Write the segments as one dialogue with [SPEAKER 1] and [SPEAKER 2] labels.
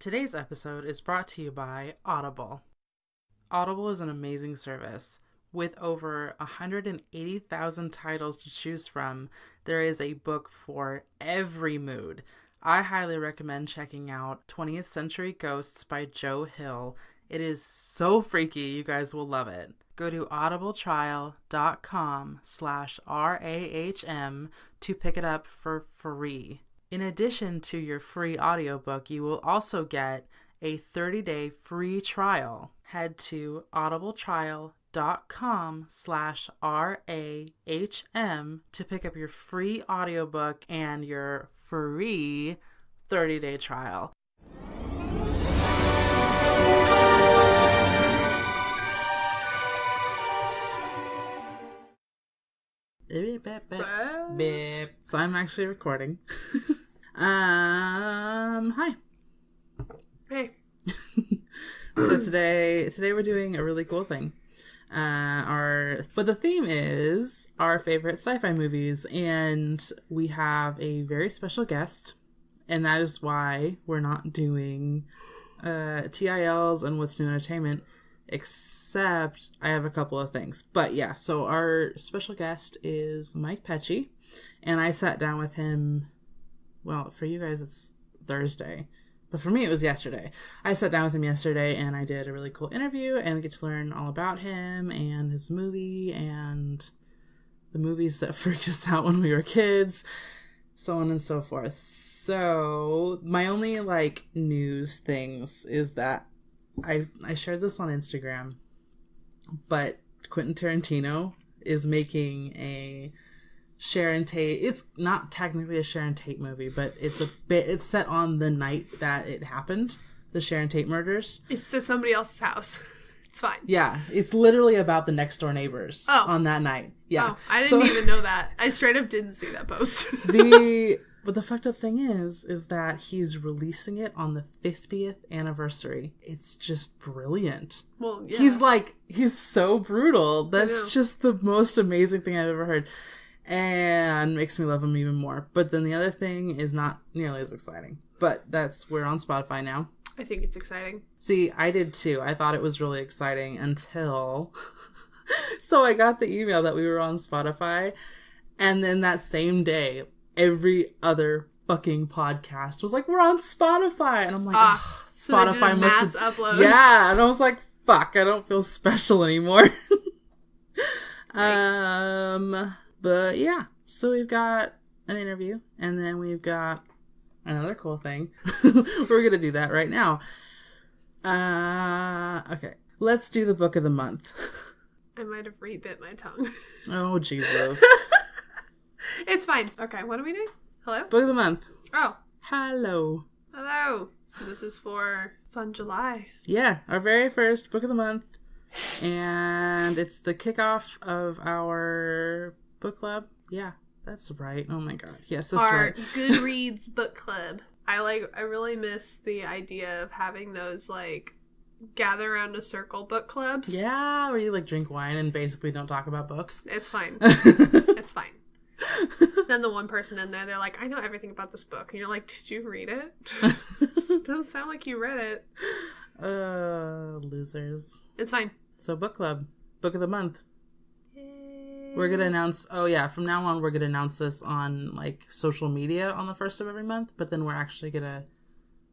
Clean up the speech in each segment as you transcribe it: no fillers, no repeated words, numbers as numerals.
[SPEAKER 1] Today's episode is brought to you by Audible. Audible is an amazing service. With over 180,000 titles to choose from, there is a book for every mood. I highly recommend checking out 20th Century Ghosts by Joe Hill. It is so freaky, you guys will love it. Go to audibletrial.com/RAHM to pick it up for free. In addition to your free audiobook, you will also get a 30-day free trial. Head to audibletrial.com/RAHM to pick up your free audiobook and your free 30-day trial. Beep. So I'm actually recording. Hi.
[SPEAKER 2] Hey.
[SPEAKER 1] So today we're doing a really cool thing. But the theme is our favorite sci-fi movies, and we have a very special guest, and that is why we're not doing TILs and What's New Entertainment, except I have a couple of things. But yeah, so our special guest is Mike Pecci, and I sat down with him, well, for you guys it's Thursday, but for me it was yesterday. I sat down with him yesterday and I did a really cool interview, and we get to learn all about him and his movie and the movies that freaked us out when we were kids, so on and so forth. So my only news things is that I shared this on Instagram, but Quentin Tarantino is making a Sharon Tate. It's not technically a Sharon Tate movie, but it's set on the night that it happened, the Sharon Tate murders. It's
[SPEAKER 2] to somebody else's house. It's fine.
[SPEAKER 1] Yeah, it's literally about the next door neighbors on that night. Yeah.
[SPEAKER 2] Oh, I didn't even know that. I straight up didn't see that post.
[SPEAKER 1] But the fucked up thing is that he's releasing it on the 50th anniversary. It's just brilliant.
[SPEAKER 2] Well, yeah.
[SPEAKER 1] He's so brutal. That's just the most amazing thing I've ever heard. And makes me love him even more. But then the other thing is not nearly as exciting. But we're on Spotify now.
[SPEAKER 2] I think it's exciting.
[SPEAKER 1] See, I did too. I thought it was really exciting until... So I got the email that we were on Spotify. And then that same day, every other fucking podcast was like, we're on Spotify. And I'm like, Spotify
[SPEAKER 2] must have upload.
[SPEAKER 1] Yeah. And I was like, fuck, I don't feel special anymore.
[SPEAKER 2] Nice.
[SPEAKER 1] But yeah, so we've got an interview, and then we've got another cool thing. We're going to do that right now. Okay, let's do the book of the month.
[SPEAKER 2] I might have re-bit my tongue.
[SPEAKER 1] Oh, Jesus.
[SPEAKER 2] It's fine. Okay, what are we doing? Hello?
[SPEAKER 1] Book of the month.
[SPEAKER 2] Oh.
[SPEAKER 1] Hello.
[SPEAKER 2] So this is for Fun July.
[SPEAKER 1] Yeah, our very first book of the month. And it's the kickoff of our book club. Yeah, that's right. Oh my god. Yes, that's
[SPEAKER 2] our
[SPEAKER 1] right.
[SPEAKER 2] Goodreads book club. I really miss the idea of having those gather around a circle book clubs.
[SPEAKER 1] Yeah, where you drink wine and basically don't talk about books.
[SPEAKER 2] It's fine. It's fine. Then the one person in there, they're like, I know everything about this book. And you're like, did you read it? It doesn't sound like you read it.
[SPEAKER 1] Losers.
[SPEAKER 2] It's fine.
[SPEAKER 1] So book club. Book of the month. We're going to announce, from now on, we're going to announce this on, social media on the first of every month, but then we're actually going to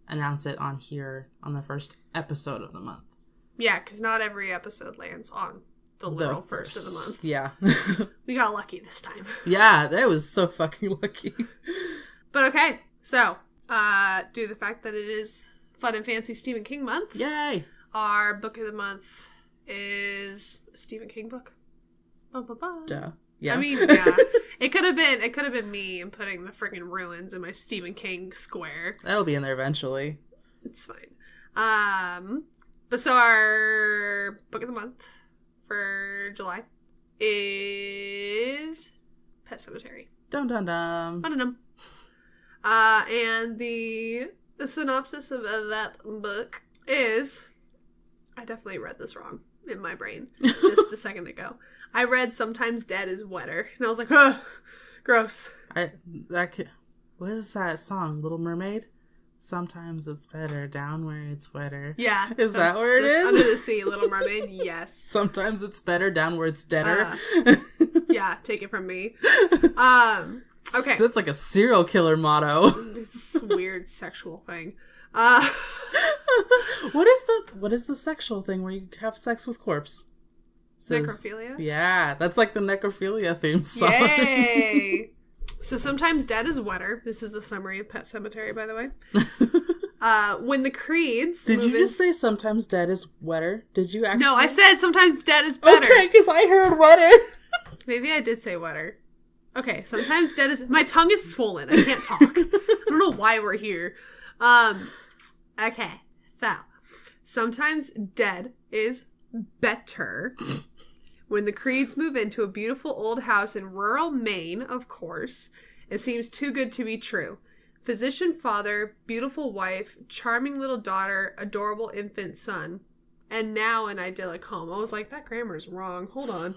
[SPEAKER 1] announce it on here on the first episode of the month.
[SPEAKER 2] Yeah, because not every episode lands on the literal first of the month.
[SPEAKER 1] Yeah.
[SPEAKER 2] We got lucky this time.
[SPEAKER 1] Yeah, that was so fucking lucky.
[SPEAKER 2] But okay, so, due to the fact that it is Fun and Fancy Stephen King month.
[SPEAKER 1] Yay!
[SPEAKER 2] Our book of the month is a Stephen King book.
[SPEAKER 1] Duh. Yeah.
[SPEAKER 2] I mean, yeah. It could have been me and putting the friggin' ruins in my Stephen King square.
[SPEAKER 1] That'll be in there eventually.
[SPEAKER 2] It's fine. But so our book of the month for July is Pet Semetary.
[SPEAKER 1] Dum dum dum.
[SPEAKER 2] Dum. And the synopsis of that book is, I definitely read this wrong in my brain just a second ago. I read Sometimes Dead is Wetter, and I was like, ugh, gross.
[SPEAKER 1] What is that song? Little Mermaid? Sometimes it's better down where it's wetter.
[SPEAKER 2] Yeah.
[SPEAKER 1] Is that where it is?
[SPEAKER 2] Under the Sea, Little Mermaid, yes.
[SPEAKER 1] Sometimes it's better down where it's deader.
[SPEAKER 2] Yeah, take it from me. Okay.
[SPEAKER 1] That's like a serial killer motto.
[SPEAKER 2] This weird sexual thing.
[SPEAKER 1] What is the sexual thing where you have sex with corpse?
[SPEAKER 2] Necrophilia?
[SPEAKER 1] Yeah, that's like the necrophilia theme song.
[SPEAKER 2] Yay! So sometimes dead is wetter. This is a summary of Pet Semetary, by the way. When the creeds...
[SPEAKER 1] Did you just say sometimes dead is wetter? Did you actually?
[SPEAKER 2] No, I said sometimes dead is better.
[SPEAKER 1] Okay, because I heard wetter.
[SPEAKER 2] Maybe I did say wetter. Okay, sometimes dead is... My tongue is swollen. I can't talk. I don't know why we're here. Okay, so sometimes dead is better. When the creeds move into a beautiful old house in rural Maine, of course, it seems too good to be true. Physician father, beautiful wife, charming little daughter, adorable infant son, and now an idyllic home. I was like, that grammar's wrong. Hold on.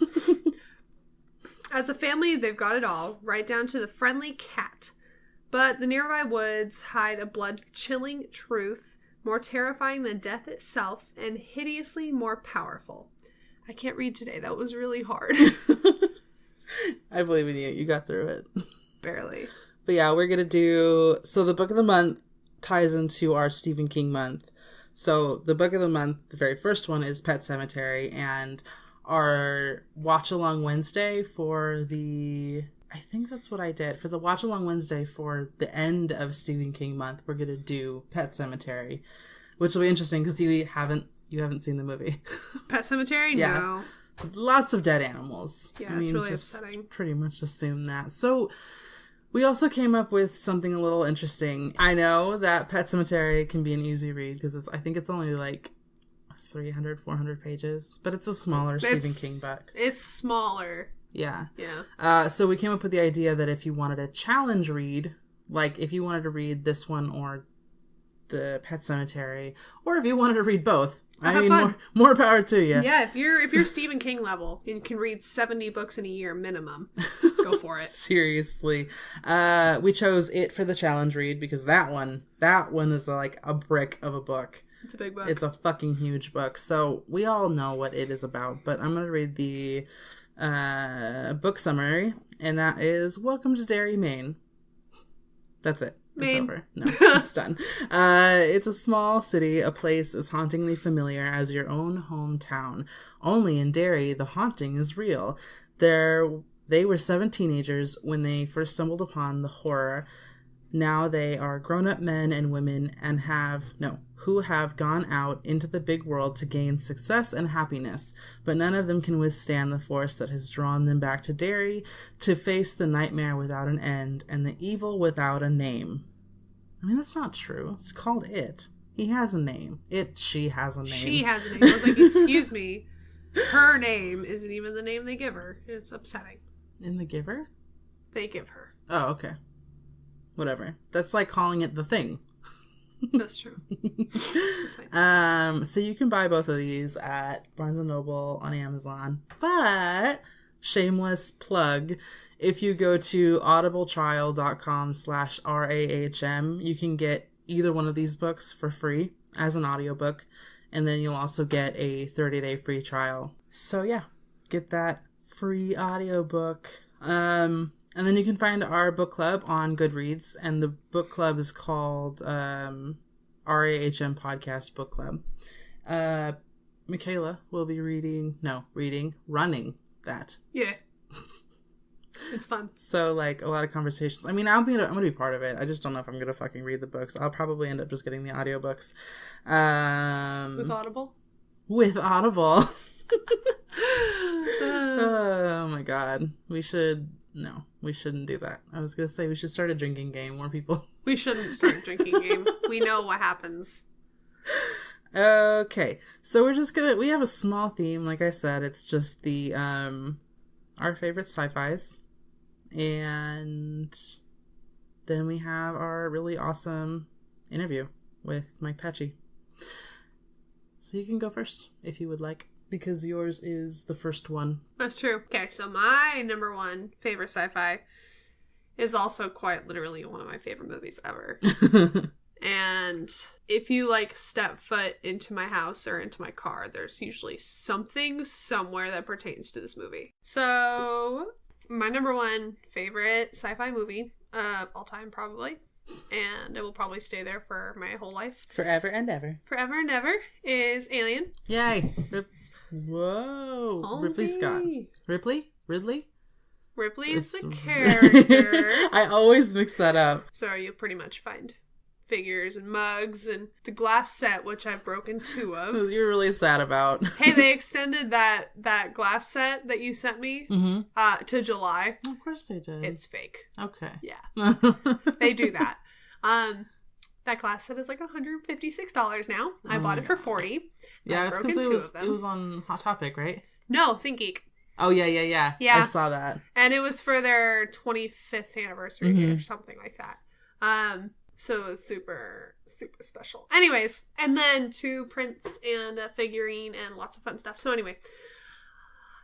[SPEAKER 2] As a family, they've got it all, right down to the friendly cat. But the nearby woods hide a blood-chilling truth, more terrifying than death itself, and hideously more powerful. I can't read today. That was really hard.
[SPEAKER 1] I believe in you. You got through it.
[SPEAKER 2] Barely.
[SPEAKER 1] But yeah, we're going to do... So the book of the month ties into our Stephen King month. So the book of the month, the very first one, is Pet Semetary. And our Watch Along Wednesday for the... I think that's what I did. For the Watch Along Wednesday for the end of Stephen King month, we're going to do Pet Semetary. Which will be interesting because you haven't seen the movie.
[SPEAKER 2] Pet Semetary?
[SPEAKER 1] Yeah. No. Lots of dead animals.
[SPEAKER 2] Yeah, it's really upsetting.
[SPEAKER 1] Pretty much assume that. So we also came up with something a little interesting. I know that Pet Semetary can be an easy read because I think it's only like 300, 400 pages, but it's a smaller Stephen King book.
[SPEAKER 2] It's smaller.
[SPEAKER 1] Yeah.
[SPEAKER 2] Yeah.
[SPEAKER 1] So we came up with the idea that if you wanted a challenge read, like if you wanted to read this one or the Pet Semetary, or if you wanted to read both, I mean, more power to you.
[SPEAKER 2] Yeah, if you're Stephen King level and can read 70 books in a year minimum, go for it.
[SPEAKER 1] Seriously. We chose it for the challenge read because that one is like a brick of a book.
[SPEAKER 2] It's a big book.
[SPEAKER 1] It's a fucking huge book. So we all know what it is about, but I'm going to read the book summary, and that is Welcome to Derry, Maine. That's it. It's over. No, it's done. It's a small city, a place as hauntingly familiar as your own hometown. Only in Derry, the haunting is real. They were 7 teenagers when they first stumbled upon the horror. Now they are grown-up men and women who have gone out into the big world to gain success and happiness, but none of them can withstand the force that has drawn them back to Derry to face the nightmare without an end and the evil without a name. I mean, that's not true. It's called It. He has a name. She has a name.
[SPEAKER 2] She has a name. I was like, excuse me. Her name isn't even the name they give her. It's upsetting.
[SPEAKER 1] In The Giver?
[SPEAKER 2] They give her.
[SPEAKER 1] Oh, okay. Whatever. That's like calling it The Thing.
[SPEAKER 2] That's true. That's fine.
[SPEAKER 1] So you can buy both of these at Barnes & Noble, on Amazon. But, shameless plug, if you go to audibletrial.com/RAHM, you can get either one of these books for free as an audiobook. And then you'll also get a 30-day free trial. So yeah, get that free audiobook. And then you can find our book club on Goodreads, and the book club is called RAHM Podcast Book Club. Michaela will be running that.
[SPEAKER 2] Yeah. It's fun.
[SPEAKER 1] So, like, a lot of conversations. I mean, I'm gonna be part of it. I just don't know if I'm gonna fucking read the books. I'll probably end up just getting the audiobooks.
[SPEAKER 2] With Audible?
[SPEAKER 1] With Audible. Oh my god. We shouldn't do that. I was gonna say we should start a drinking game where people...
[SPEAKER 2] We shouldn't start a drinking game. We know what happens.
[SPEAKER 1] Okay. So we have a small theme, like I said. It's just the, our favorite sci-fis. And then we have our really awesome interview with Mike Pecci. So you can go first, if you would like, because yours is the first one.
[SPEAKER 2] That's true. Okay, so my number one favorite sci-fi is also quite literally one of my favorite movies ever. And if you, like, step foot into my house or into my car, there's usually something somewhere that pertains to this movie. So, my number one favorite sci-fi movie of all time, probably, and it will probably stay there for my whole life.
[SPEAKER 1] Forever and ever.
[SPEAKER 2] Forever and ever is Alien.
[SPEAKER 1] Yay. Whoa.
[SPEAKER 2] Halsey.
[SPEAKER 1] Ridley Scott. Ridley?
[SPEAKER 2] Ridley is the character.
[SPEAKER 1] I always mix that up.
[SPEAKER 2] So you pretty much find figures and mugs and the glass set, which I've broken 2 of.
[SPEAKER 1] You're really sad about.
[SPEAKER 2] Hey, they extended that glass set that you sent me to July.
[SPEAKER 1] Of course they did.
[SPEAKER 2] It's fake.
[SPEAKER 1] Okay.
[SPEAKER 2] Yeah. They do that. That glass set is like $156 now. I bought it for $40.
[SPEAKER 1] Yeah, it's because it was on Hot Topic, right?
[SPEAKER 2] No, Think Geek.
[SPEAKER 1] Oh, yeah. I saw that.
[SPEAKER 2] And it was for their 25th anniversary or something like that. So it was super, super special. Anyways, and then 2 prints and a figurine and lots of fun stuff. So anyway,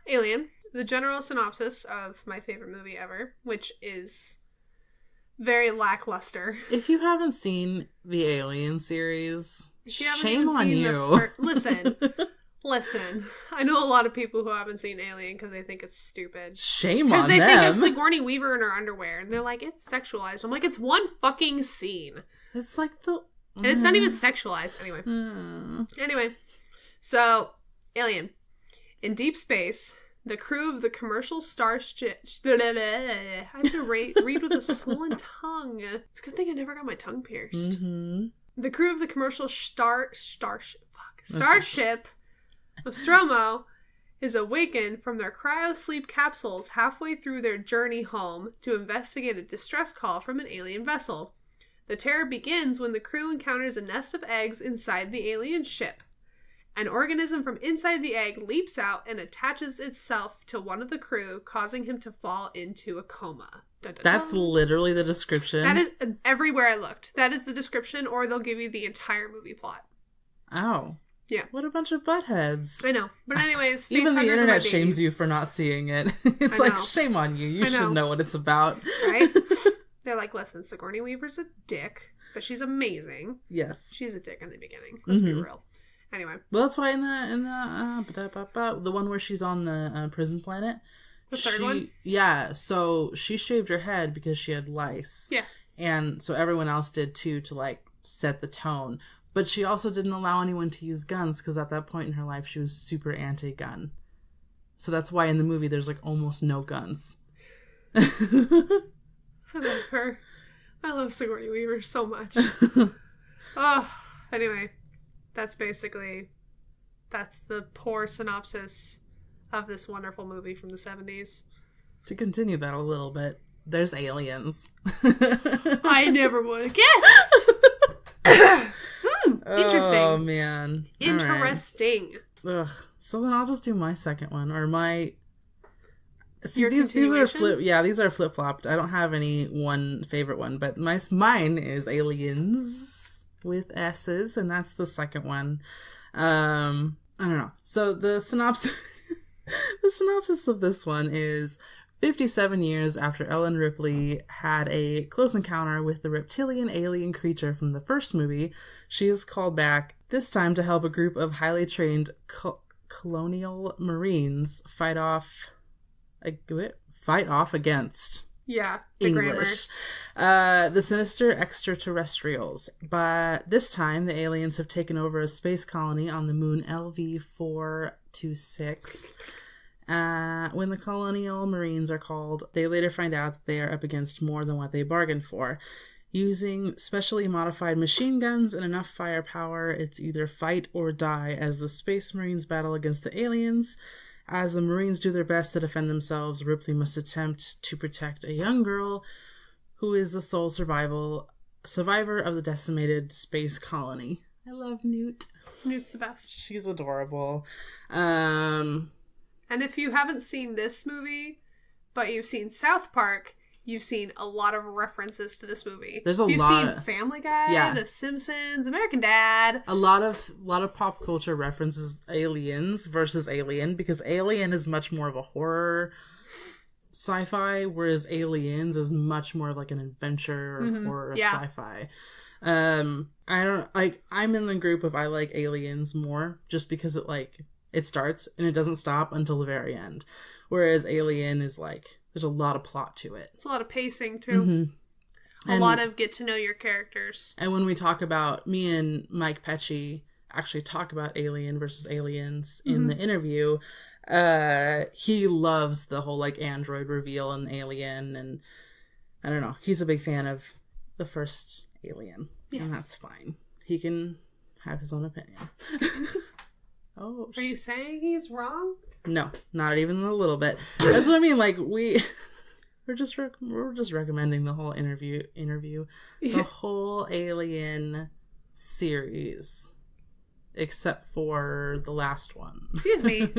[SPEAKER 2] Alien, the general synopsis of my favorite movie ever, which is very lackluster.
[SPEAKER 1] If you haven't seen the Alien series, shame on
[SPEAKER 2] you. Listen. I know a lot of people who haven't seen Alien because they think it's stupid.
[SPEAKER 1] Shame on them.
[SPEAKER 2] Because they think of Sigourney Weaver in her underwear, and they're like, it's sexualized. I'm like, it's one fucking scene.
[SPEAKER 1] It's like the...
[SPEAKER 2] And it's not even sexualized. Anyway. So, Alien. In deep space, the crew of the commercial starship... I have to read with a swollen tongue. It's a good thing I never got my tongue pierced. The crew of the commercial starship Nostromo is awakened from their cryo-sleep capsules halfway through their journey home to investigate a distress call from an alien vessel. The terror begins when the crew encounters a nest of eggs inside the alien ship. An organism from inside the egg leaps out and attaches itself to one of the crew, causing him to fall into a coma. Dun, dun,
[SPEAKER 1] That's
[SPEAKER 2] dun.
[SPEAKER 1] literally the description.
[SPEAKER 2] That is everywhere I looked. That is the description, or they'll give you the entire movie plot.
[SPEAKER 1] Oh.
[SPEAKER 2] Yeah.
[SPEAKER 1] What a bunch of buttheads.
[SPEAKER 2] I know. But anyways,
[SPEAKER 1] even the internet shames you for not seeing it. It's like, shame on you. You should know what it's about.
[SPEAKER 2] Right? They're like, listen, Sigourney Weaver's a dick, but she's amazing.
[SPEAKER 1] Yes.
[SPEAKER 2] She's a dick in the beginning. Let's be real. Anyway.
[SPEAKER 1] Well, that's why in the one where she's on the prison planet.
[SPEAKER 2] The third one?
[SPEAKER 1] Yeah. So she shaved her head because she had lice.
[SPEAKER 2] Yeah.
[SPEAKER 1] And so everyone else did too, to like set the tone. But she also didn't allow anyone to use guns because at that point in her life, she was super anti-gun. So that's why in the movie, there's like almost no guns.
[SPEAKER 2] I love her. I love Sigourney Weaver so much. Anyway, that's the poor synopsis of this wonderful movie from the 70s.
[SPEAKER 1] To continue that a little bit, there's aliens.
[SPEAKER 2] I never would have guessed! Interesting.
[SPEAKER 1] Oh, man.
[SPEAKER 2] Interesting.
[SPEAKER 1] Right. Ugh. So then I'll just do my second one, or my... See, these are flip-flopped. I don't have any one favorite one, but mine is Aliens with S's, and that's the second one. I don't know. So the synopsis of this one is 57 years after Ellen Ripley had a close encounter with the reptilian alien creature from the first movie, she is called back, this time to help a group of highly trained colonial Marines fight off against
[SPEAKER 2] English.
[SPEAKER 1] The sinister extraterrestrials. But this time, the aliens have taken over a space colony on the moon LV-426. When the colonial Marines are called, they later find out that they are up against more than what they bargained for. Using specially modified machine guns and enough firepower, it's either fight or die as the Space Marines battle against the aliens. As the Marines do their best to defend themselves, Ripley must attempt to protect a young girl who is the sole survivor of the decimated space colony. I love Newt.
[SPEAKER 2] Newt's the best.
[SPEAKER 1] She's adorable.
[SPEAKER 2] And if you haven't seen this movie, but you've seen South Park, you've seen a lot of references to this movie. You've seen Family Guy, The Simpsons, American Dad.
[SPEAKER 1] A lot of pop culture references Aliens versus Alien, because Alien is much more of a horror sci-fi, whereas Aliens is much more like an adventure or horror sci-fi. I don't like. I'm in the group of I like Aliens more just because it starts and it doesn't stop until the very end, whereas Alien is like there's a lot of plot to it.
[SPEAKER 2] It's a lot of pacing too. A lot of get to know your characters. And
[SPEAKER 1] when we talk about, me and Mike Pecci actually talk about Alien versus Aliens in the interview. He loves the whole like android reveal in Alien, and I don't know, he's a big fan of the first Alien. Yes. And that's fine. He can have his own opinion. Oh,
[SPEAKER 2] are you saying he's wrong?
[SPEAKER 1] No, not even a little bit. That's what I mean. Like we're just recommending the whole interview, the whole Alien series, except for the last one.
[SPEAKER 2] Excuse me.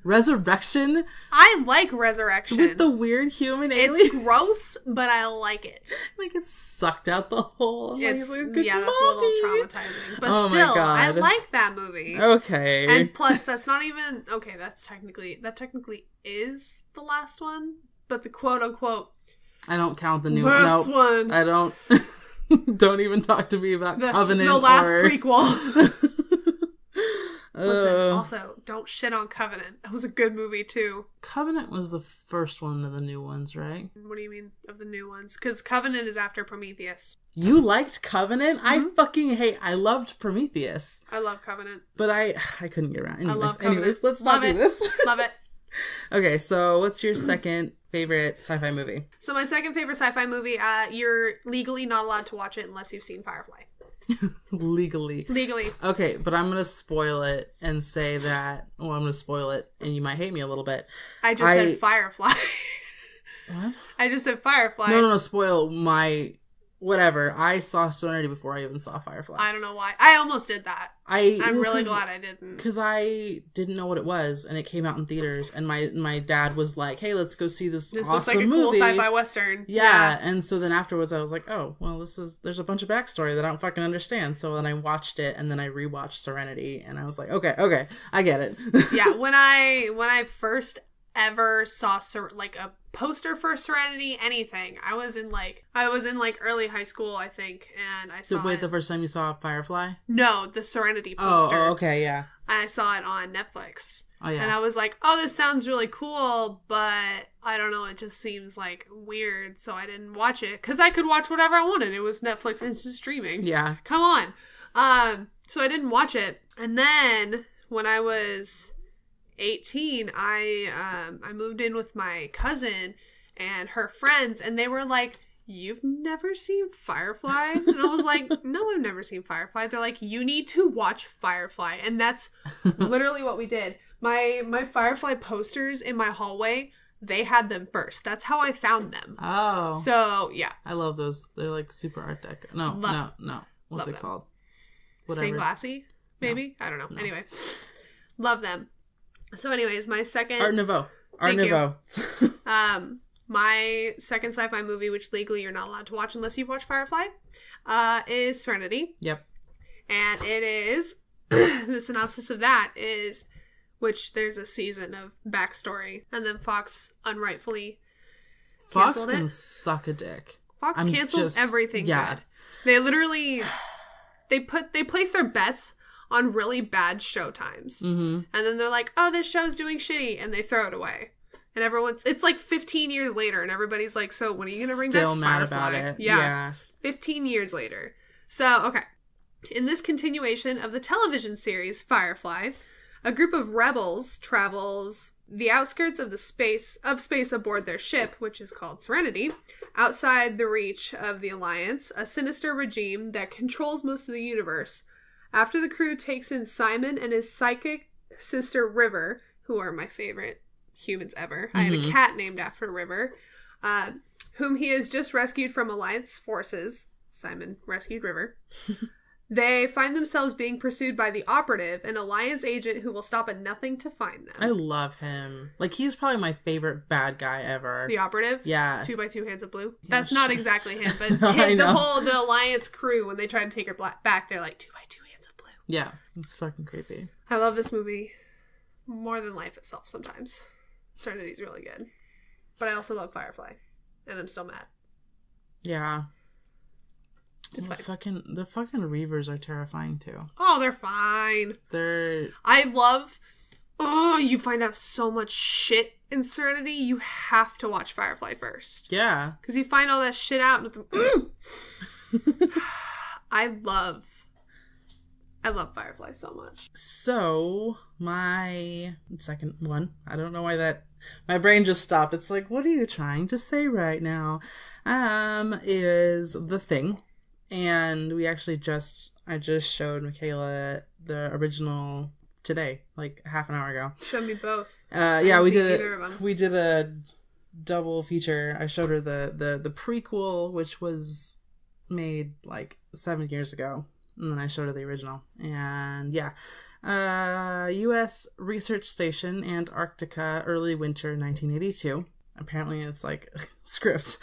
[SPEAKER 1] Resurrection?
[SPEAKER 2] I like Resurrection.
[SPEAKER 1] With the weird human alien?
[SPEAKER 2] It's gross, but I like it.
[SPEAKER 1] Like, it sucked out the whole...
[SPEAKER 2] It's, that's a little traumatizing. But still, my God. I like that movie.
[SPEAKER 1] Okay.
[SPEAKER 2] And plus, that's not even... Okay, that technically is the last one, but the quote-unquote...
[SPEAKER 1] I don't count the new
[SPEAKER 2] last one.
[SPEAKER 1] I don't... Don't even talk to me about Covenant.
[SPEAKER 2] The last prequel. Listen, also, don't shit on Covenant. That was a good movie, too.
[SPEAKER 1] Covenant was the first one of the new ones, right?
[SPEAKER 2] What do you mean, of the new ones? Because Covenant is after Prometheus.
[SPEAKER 1] You liked Covenant? I loved Prometheus.
[SPEAKER 2] I love Covenant.
[SPEAKER 1] But I couldn't get around.
[SPEAKER 2] Anyways,
[SPEAKER 1] let's not do this.
[SPEAKER 2] Love it.
[SPEAKER 1] Okay, so what's your second favorite sci-fi movie?
[SPEAKER 2] So my second favorite sci-fi movie, you're legally not allowed to watch it unless you've seen Firefly.
[SPEAKER 1] Legally. Okay, but I'm gonna spoil it and say that... Well, I'm gonna spoil it, and you might hate me a little bit.
[SPEAKER 2] I just said Firefly.
[SPEAKER 1] What?
[SPEAKER 2] I just said Firefly.
[SPEAKER 1] No, spoil my... Whatever. I saw Serenity before I even saw Firefly.
[SPEAKER 2] I don't know why. I almost did that. I'm really glad I didn't.
[SPEAKER 1] Because I didn't know what it was, and it came out in theaters, and my dad was like, hey, let's go see this awesome movie. This looks like a cool
[SPEAKER 2] sci-fi western.
[SPEAKER 1] Yeah, and so then afterwards I was like, oh, well, there's a bunch of backstory that I don't fucking understand. So then I watched it, and then I rewatched Serenity, and I was like, okay, I get it.
[SPEAKER 2] Yeah, when I first ever saw a poster for Serenity, anything, I was in early high school, I think, and I saw
[SPEAKER 1] the first time you saw Firefly?
[SPEAKER 2] No, the Serenity poster.
[SPEAKER 1] Oh, okay, yeah.
[SPEAKER 2] And I saw it on Netflix.
[SPEAKER 1] Oh, yeah.
[SPEAKER 2] And I was like, oh, this sounds really cool, but I don't know, it just seems like weird, so I didn't watch it, because I could watch whatever I wanted. It was Netflix instant streaming.
[SPEAKER 1] Yeah.
[SPEAKER 2] Come on. So I didn't watch it. And then, when I was 18, I moved in with my cousin and her friends, and they were like, you've never seen Firefly? And I was like, no, I've never seen Firefly. They're like, you need to watch Firefly. And that's literally what we did. My Firefly posters in my hallway, they had them first. That's how I found them.
[SPEAKER 1] Oh.
[SPEAKER 2] So, yeah.
[SPEAKER 1] I love those. They're like super art deco. No. What's it called? Whatever.
[SPEAKER 2] Stained glassy? Maybe? No. I don't know. No. Anyway. Love them. So anyways, my second...
[SPEAKER 1] Art Nouveau.
[SPEAKER 2] My second sci-fi movie, which legally you're not allowed to watch unless you've watched Firefly, is Serenity.
[SPEAKER 1] Yep.
[SPEAKER 2] And it is... the synopsis of that is... Which there's a season of backstory. And then Fox unrightfully canceled it.
[SPEAKER 1] Fox can suck a dick.
[SPEAKER 2] Fox cancels everything good. They literally... They place their bets on really bad show times. Mm-hmm. And then they're like, oh, this show's doing shitty, and they throw it away. And it's like 15 years later, and everybody's like, so when are you going to bring back Firefly? Still mad about it. Yeah. 15 years later. So, okay. In this continuation of the television series Firefly, a group of rebels travels the outskirts of space aboard their ship, which is called Serenity, outside the reach of the Alliance, a sinister regime that controls most of the universe. After the crew takes in Simon and his psychic sister River, who are my favorite humans ever. Mm-hmm. I have a cat named after River, whom he has just rescued from Alliance forces. Simon rescued River. They find themselves being pursued by the Operative, an Alliance agent who will stop at nothing to find them.
[SPEAKER 1] I love him. Like, he's probably my favorite bad guy ever.
[SPEAKER 2] The Operative?
[SPEAKER 1] Yeah.
[SPEAKER 2] 2x2 Hands of Blue? That's not exactly him, but the Alliance crew, when they try to take her back, they're like, 2x2 Hands of Blue.
[SPEAKER 1] Yeah, it's fucking creepy.
[SPEAKER 2] I love this movie more than life itself sometimes. Serenity's really good. But I also love Firefly. And I'm still mad.
[SPEAKER 1] Yeah.
[SPEAKER 2] It's fine.
[SPEAKER 1] The fucking Reavers are terrifying too.
[SPEAKER 2] Oh, they're fine. I love... Oh, you find out so much shit in Serenity, you have to watch Firefly first.
[SPEAKER 1] Yeah.
[SPEAKER 2] Because you find all that shit out and I love Firefly so much.
[SPEAKER 1] So, my second one, I don't know why my brain just stopped. It's like, what are you trying to say right now? Is The Thing. And we actually I just showed Kayla the original today, like half an hour ago.
[SPEAKER 2] Showed me both.
[SPEAKER 1] Yeah, we did a double feature. I showed her the prequel, which was made like 7 years ago, and then I showed her the original. And yeah, U.S. Research Station, Antarctica, early winter 1982. Apparently it's like scripts.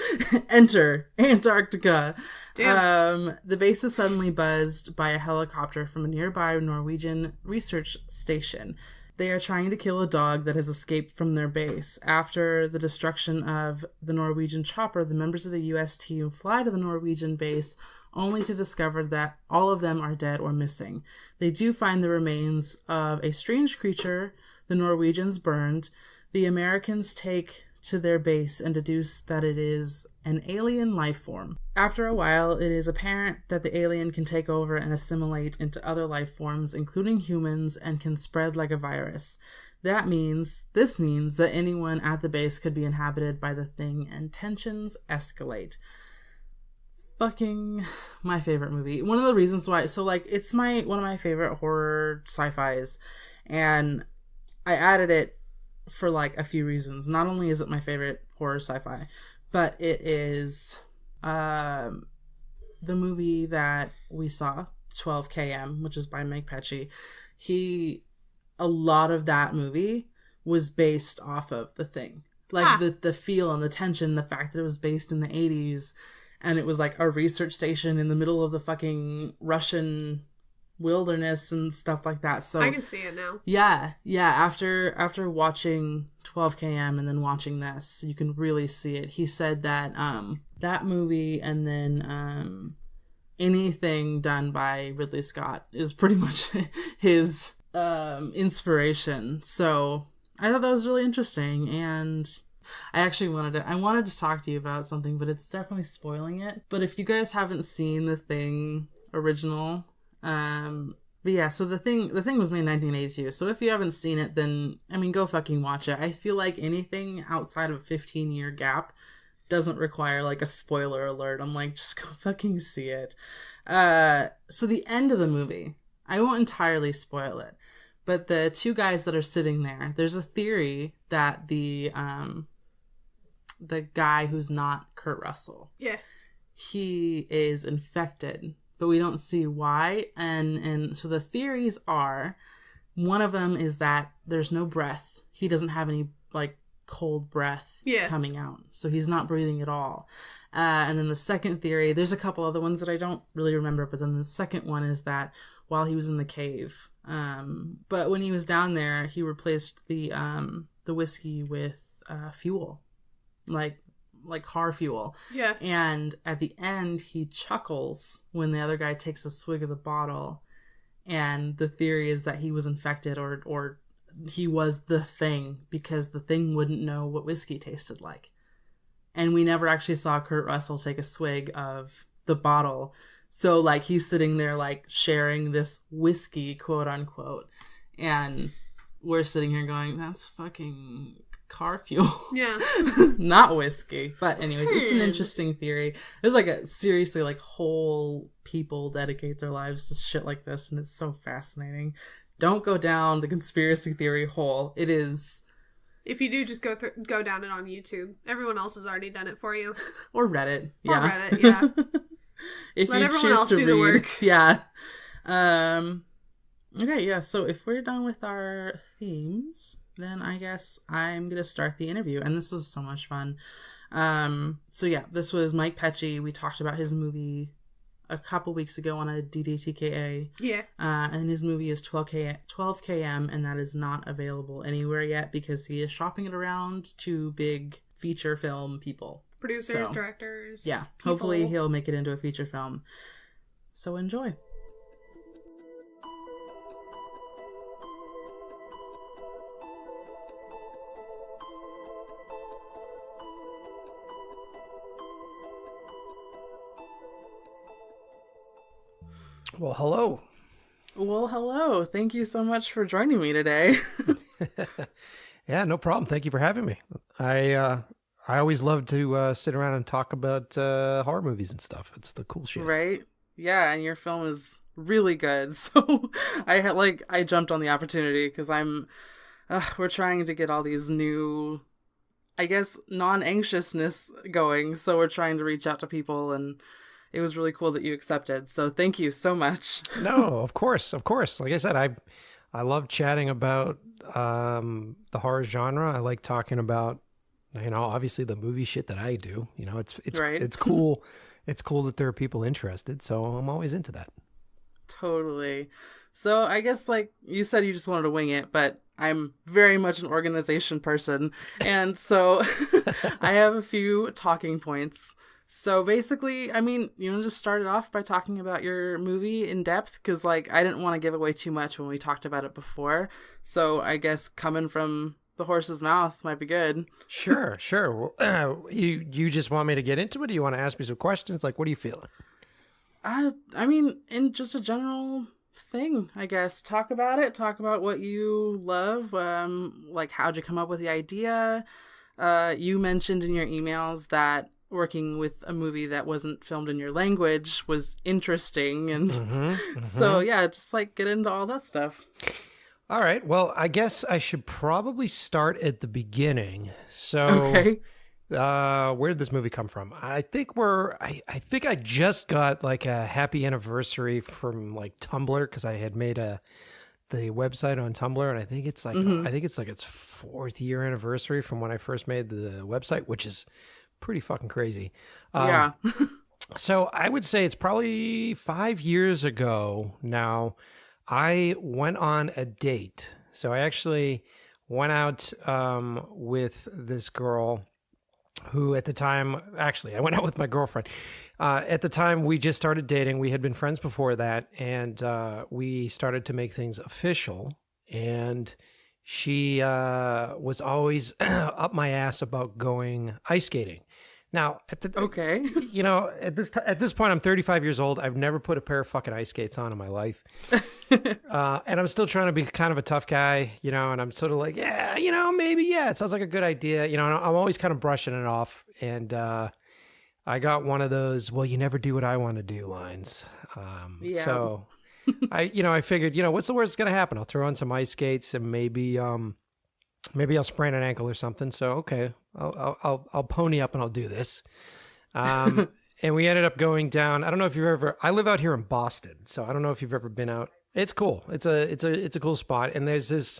[SPEAKER 1] Enter Antarctica. Damn. The base is suddenly buzzed by a helicopter from a nearby Norwegian research station. They are trying to kill a dog that has escaped from their base. After the destruction of the Norwegian chopper, the members of the U.S. team fly to the Norwegian base only to discover that all of them are dead or missing. They do find the remains of a strange creature the Norwegians burned. The Americans take to their base and deduce that it is an alien life form. After a while, it is apparent that the alien can take over and assimilate into other life forms, including humans, and can spread like a virus. This means that anyone at the base could be inhabited by the Thing, and tensions escalate. Fucking my favorite movie. One of the reasons why, so like, it's one of my favorite horror sci-fis, and I added it for like a few reasons. Not only is it my favorite horror sci-fi, but it is the movie that we saw, 12 km, which is by Mike Pecci. A lot of that movie was based off of The Thing. Like the feel and the tension, the fact that it was based in the 80s and it was like a research station in the middle of the fucking Russian wilderness and stuff like that. So
[SPEAKER 2] I can see it now.
[SPEAKER 1] Yeah. After watching 12 km and then watching this, you can really see it. He said that that movie and then anything done by Ridley Scott is pretty much his inspiration. So I thought that was really interesting, and I actually wanted to talk to you about something, but it's definitely spoiling it. But if you guys haven't seen The Thing original, but yeah, so the thing was made in 1982. So if you haven't seen it, then I mean, go fucking watch it. I feel like anything outside of a 15-year gap doesn't require like a spoiler alert. I'm like, just go fucking see it. So the end of the movie, I won't entirely spoil it, but the two guys that are sitting there, there's a theory that the guy who's not Kurt Russell, he is infected, but we don't see why. And so the theories are, one of them is that there's no breath. He doesn't have any like cold breath coming out, so he's not breathing at all. And then the second theory, there's a couple other ones that I don't really remember, but then the second one is that while he was in the cave, but when he was down there, he replaced the whiskey with fuel, like car fuel. Yeah. And at the end, he chuckles when the other guy takes a swig of the bottle, and the theory is that he was infected or he was the Thing, because the Thing wouldn't know what whiskey tasted like. And we never actually saw Kurt Russell take a swig of the bottle. So, like, he's sitting there, like, sharing this whiskey, quote unquote. And we're sitting here going, that's fucking car fuel. Yeah. Not whiskey. But anyways, it's an interesting theory. There's, like, seriously, like, whole people dedicate their lives to shit like this. And it's so fascinating. Don't go down the conspiracy theory hole. It is.
[SPEAKER 2] If you do, just go down it on YouTube. Everyone else has already done it for you.
[SPEAKER 1] Or Reddit. Yeah.
[SPEAKER 2] Or Reddit, yeah.
[SPEAKER 1] If let you choose else to do read. The work. Yeah. Okay, yeah. So if we're done with our themes, then I guess I'm going to start the interview. And this was so much fun. So yeah, this was Mike Pecci. We talked about his movie a couple weeks ago on a DDTKA.
[SPEAKER 2] Yeah.
[SPEAKER 1] And his movie is 12 km, and that is not available anywhere yet because he is shopping it around to big feature film people.
[SPEAKER 2] Producers, directors.
[SPEAKER 1] Yeah.
[SPEAKER 2] People.
[SPEAKER 1] Hopefully he'll make it into a feature film. So enjoy.
[SPEAKER 3] Well, hello.
[SPEAKER 1] Well, hello. Thank you so much for joining me today.
[SPEAKER 3] Yeah, no problem. Thank you for having me. I always love to sit around and talk about horror movies and stuff. It's the cool shit.
[SPEAKER 1] Right? Yeah, and your film is really good. So I jumped on the opportunity because we're trying to get all these new, I guess, non-anxiousness going. So we're trying to reach out to people, and it was really cool that you accepted. So thank you so much.
[SPEAKER 3] No, of course. Like I said, I love chatting about the horror genre. I like talking about, obviously the movie shit that I do. It's
[SPEAKER 1] right.
[SPEAKER 3] It's cool. It's cool that there are people interested. So I'm always into that.
[SPEAKER 1] Totally. So I guess, like you said, you just wanted to wing it, but I'm very much an organization person. And so I have a few talking points. So basically, I mean, just start it off by talking about your movie in depth, because I didn't want to give away too much when we talked about it before. So I guess coming from the horse's mouth might be good.
[SPEAKER 3] Sure. Well, you just want me to get into it? Or do you want to ask me some questions? What are you feeling?
[SPEAKER 1] I mean, in just a general thing, I guess. Talk about it. Talk about what you love. How'd you come up with the idea? You mentioned in your emails that working with a movie that wasn't filmed in your language was interesting, and so yeah, just get into all that stuff.
[SPEAKER 3] All right, well, I guess I should probably start at the beginning. So
[SPEAKER 1] okay.
[SPEAKER 3] Where did this movie come from? I think I think I just got a happy anniversary from Tumblr, because I had made the website on Tumblr, and I think it's its 4th year anniversary from when I first made the website, which is pretty fucking crazy.
[SPEAKER 1] Yeah.
[SPEAKER 3] So I would say it's probably 5 years ago now. I went on a date. So I actually went out with this girl who at the time, I went out with my girlfriend. At the time, we just started dating. We had been friends before that, and we started to make things official. And she was always up my ass about going ice skating. Now, at this point, I'm 35 years old. I've never put a pair of fucking ice skates on in my life. And I'm still trying to be kind of a tough guy, and I'm sort of maybe, it sounds like a good idea. And I'm always kind of brushing it off. And I got one of those, well, you never do what I want to do lines. So I figured, what's the worst that's going to happen? I'll throw on some ice skates and maybe I'll sprain an ankle or something. So, okay, I'll pony up and I'll do this. And we ended up going down. I don't know if you've ever, I live out here in Boston, so I don't know if you've ever been out. It's cool. It's a cool spot. And there's this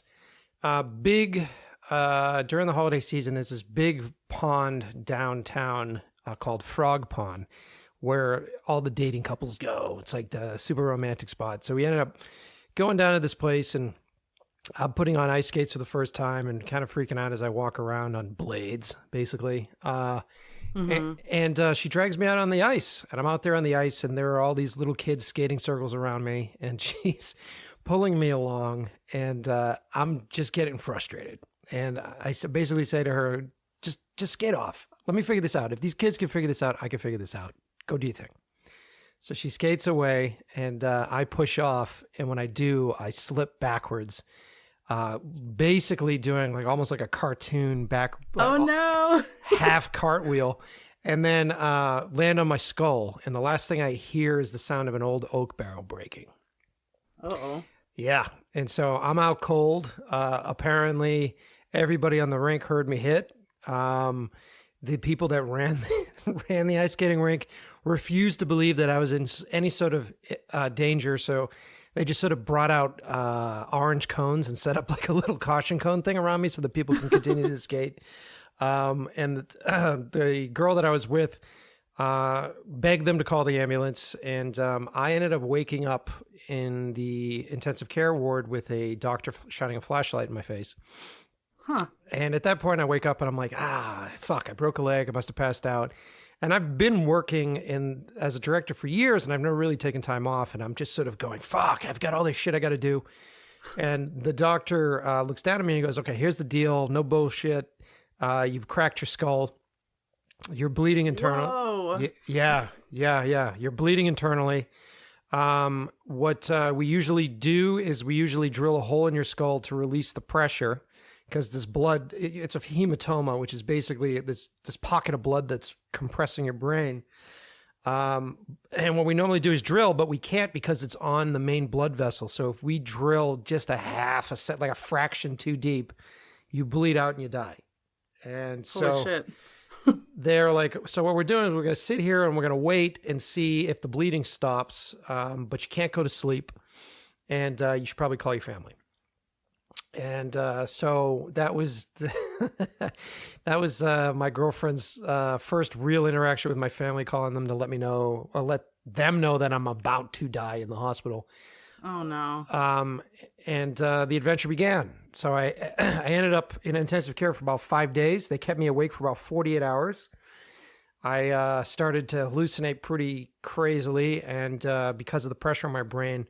[SPEAKER 3] big, during the holiday season, there's this big pond downtown called Frog Pond, where all the dating couples go. It's the super romantic spot. So we ended up going down to this place, and I'm putting on ice skates for the first time and kind of freaking out as I walk around on blades, basically. And she drags me out on the ice, and I'm out there on the ice, and there are all these little kids skating circles around me, and she's pulling me along, and I'm just getting frustrated. And I basically say to her, just skate off. Let me figure this out. If these kids can figure this out, I can figure this out. Go do your thing. So she skates away, and I push off, and when I do, I slip backwards, basically doing almost like a cartoon back.
[SPEAKER 1] Oh no!
[SPEAKER 3] Half cartwheel, and then land on my skull. And the last thing I hear is the sound of an old oak barrel breaking.
[SPEAKER 1] Uh-oh.
[SPEAKER 3] Yeah, and so I'm out cold. Apparently, everybody on the rink heard me hit. The people that ran the ice skating rink refused to believe that I was in any sort of danger, so they just sort of brought out orange cones and set up a little caution cone thing around me so that people can continue to skate. And the girl that I was with, begged them to call the ambulance, and I ended up waking up in the intensive care ward with a doctor shining a flashlight in my face.
[SPEAKER 1] Huh.
[SPEAKER 3] And at that point, I wake up and I'm like, fuck, I broke a leg. I must have passed out. And I've been working as a director for years, and I've never really taken time off. And I'm just sort of going, fuck, I've got all this shit I got to do. And the doctor looks down at me and he goes, okay, here's the deal. No bullshit. You've cracked your skull. You're bleeding internally.
[SPEAKER 1] Whoa.
[SPEAKER 3] Yeah. You're bleeding internally. What we usually do is we usually drill a hole in your skull to release the pressure, because this blood, it's a hematoma, which is basically this pocket of blood that's compressing your brain. And what we normally do is drill, but we can't because it's on the main blood vessel. So if we drill just like a fraction too deep, you bleed out and you die. And so
[SPEAKER 1] Holy shit.
[SPEAKER 3] they're like, so what we're doing is we're going to sit here and we're going to wait and see if the bleeding stops. But you can't go to sleep, and you should probably call your family. And so that was my girlfriend's first real interaction with my family, calling them to let me know, or let them know that I'm about to die in the hospital.
[SPEAKER 1] Oh no.
[SPEAKER 3] And the adventure began. So I ended up in intensive care for about 5 days. They kept me awake for about 48 hours. I started to hallucinate pretty crazily, and because of the pressure on my brain,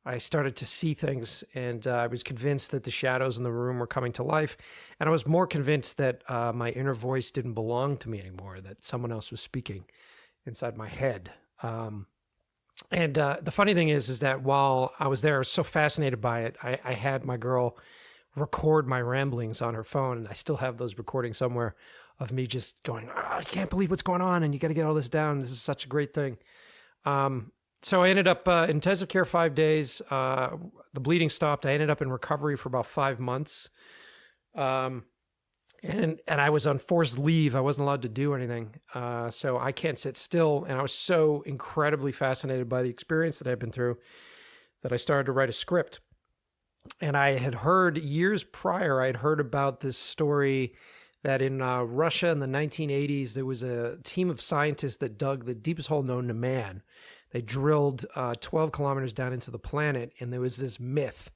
[SPEAKER 3] I started to see things, and I was convinced that the shadows in the room were coming to life. And I was more convinced that my inner voice didn't belong to me anymore, that someone else was speaking inside my head. And the funny thing is that while I was there, I was so fascinated by it, I had my girl record my ramblings on her phone, and I still have those recordings somewhere of me just going, I can't believe what's going on, and you got to get all this down. This is such a great thing. So I ended up in intensive care 5 days. The bleeding stopped. I ended up in recovery for about 5 months. And I was on forced leave. I wasn't allowed to do anything. So I can't sit still. And I was so incredibly fascinated by the experience that I've been through that I started to write a script. And I had heard years prior, I'd heard about this story that in Russia in the 1980s, there was a team of scientists that dug the deepest hole known to man. They drilled 12 kilometers down into the planet, and there was this myth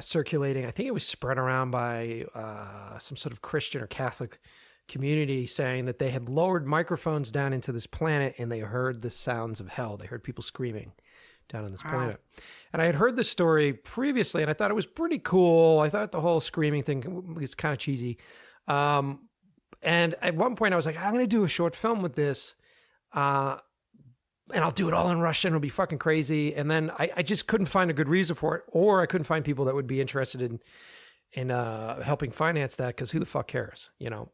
[SPEAKER 3] circulating. I think it was spread around by some sort of Christian or Catholic community, saying that they had lowered microphones down into this planet and they heard the sounds of hell. They heard people screaming down on this planet. And I had heard this story previously, and I thought it was pretty cool. I thought the whole screaming thing was kind of cheesy. And at one point I was like, I'm going to do a short film with this. And I'll do it all in Russian. It'll be fucking crazy. And then I just couldn't find a good reason for it, or I couldn't find people that would be interested in helping finance that, because who the fuck cares, you know?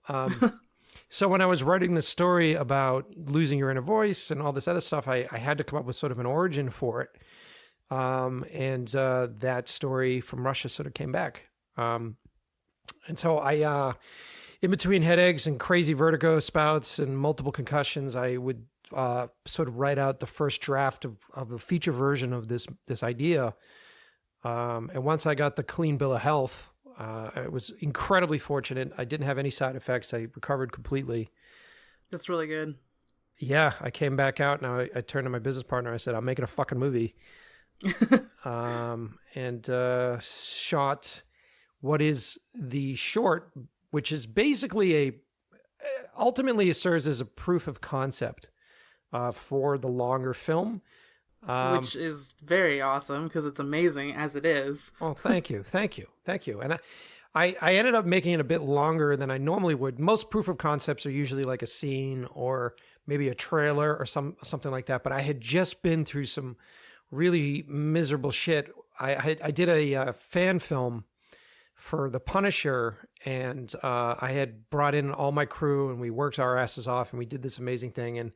[SPEAKER 3] So when I was writing the story about losing your inner voice and all this other stuff, I had to come up with sort of an origin for it. And that story from Russia sort of came back. And so I, in between headaches and crazy vertigo spouts and multiple concussions, I would sort of write out the first draft of a feature version of this idea. And once I got the clean bill of health, I was incredibly fortunate. I didn't have any side effects. I recovered completely.
[SPEAKER 1] That's really good.
[SPEAKER 3] Yeah, I came back out, and I turned to my business partner. I said, I'm making a fucking movie. And shot what is the short, which is basically ultimately it serves as a proof of concept for the longer film.
[SPEAKER 1] Which is very awesome, because it's amazing as it is.
[SPEAKER 3] Oh, thank you. And I ended up making it a bit longer than I normally would. Most proof of concepts are usually like a scene or maybe a trailer or something like that. But I had just been through some really miserable shit. I did a fan film for The Punisher, and I had brought in all my crew, and we worked our asses off, and we did this amazing thing.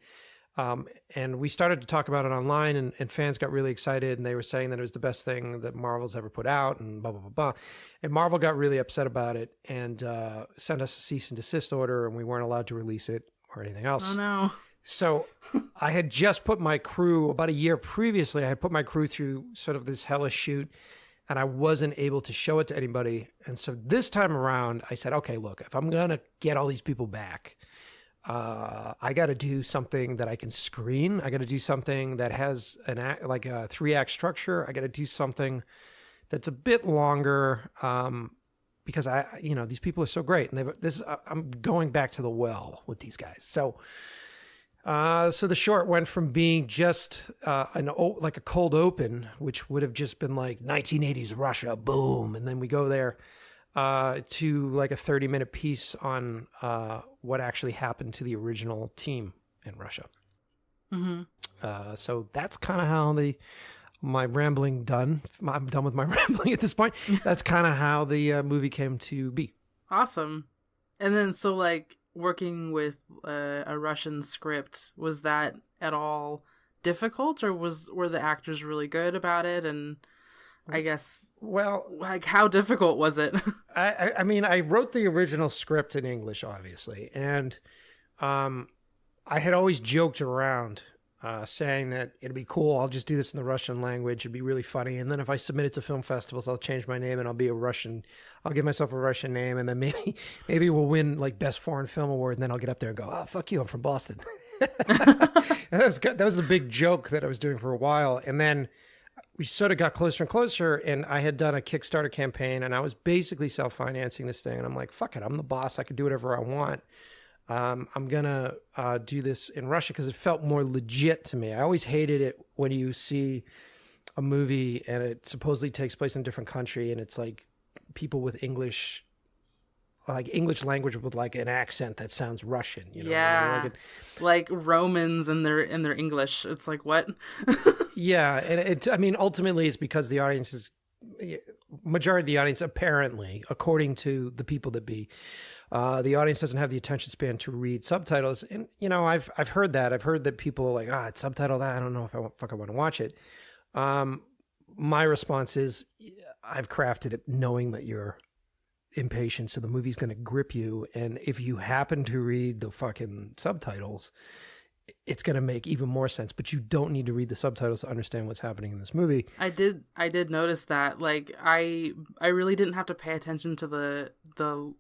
[SPEAKER 3] And we started to talk about it online, and fans got really excited, and they were saying that it was the best thing that Marvel's ever put out, and blah, blah, blah, blah. And Marvel got really upset about it and sent us a cease and desist order, and we weren't allowed to release it or anything else.
[SPEAKER 1] Oh, no.
[SPEAKER 3] So I had just put my crew, about a year previously, I had put my crew through sort of this hellish shoot, and I wasn't able to show it to anybody. And so this time around, I said, okay, look, if I'm going to get all these people back, I got to do something that I can screen. I got to do something that has a 3-act structure. I got to do something that's a bit longer, because these people are so great, and I'm going back to the well with these guys. So the short went from being just like a cold open, which would have just been like 1980s Russia, boom, and then we go there, to like a 30-minute piece on what actually happened to the original team in Russia. Mm-hmm. So that's kind of how my rambling done. I'm done with my rambling at this point. That's kind of how the movie came to be.
[SPEAKER 1] Awesome. And then, so like working with a Russian script, was that at all difficult, or were the actors really good about it? And I guess, well, like, how difficult was it?
[SPEAKER 3] I mean, I wrote the original script in English, obviously, and I had always joked around, saying that it'd be cool, I'll just do this in the Russian language, it'd be really funny, and then if I submit it to film festivals, I'll change my name and I'll give myself a Russian name, and then maybe we'll win like Best Foreign Film Award, and then I'll get up there and go, oh, fuck you, I'm from Boston. That was a big joke that I was doing for a while, and then we sort of got closer and closer, and I had done a Kickstarter campaign, and I was basically self-financing this thing, and I'm like, fuck it, I'm the boss, I can do whatever I want. I'm going to do this in Russia because it felt more legit to me. I always hated it when you see a movie and it supposedly takes place in a different country, and it's like people with English language with like an accent that sounds Russian, you know?
[SPEAKER 1] Yeah. Like Romans and their English. It's like, what?
[SPEAKER 3] Yeah. And ultimately it's because the majority of the audience, apparently, according to the people that be, the audience doesn't have the attention span to read subtitles. And, I've heard that. I've heard that people are like, it's subtitled. I don't know if I want to watch it. My response is, I've crafted it knowing that you're impatient, so the movie's going to grip you. And if you happen to read the fucking subtitles, it's going to make even more sense. But you don't need to read the subtitles to understand what's happening in this movie.
[SPEAKER 1] I did notice that. Like, I really didn't have to pay attention to the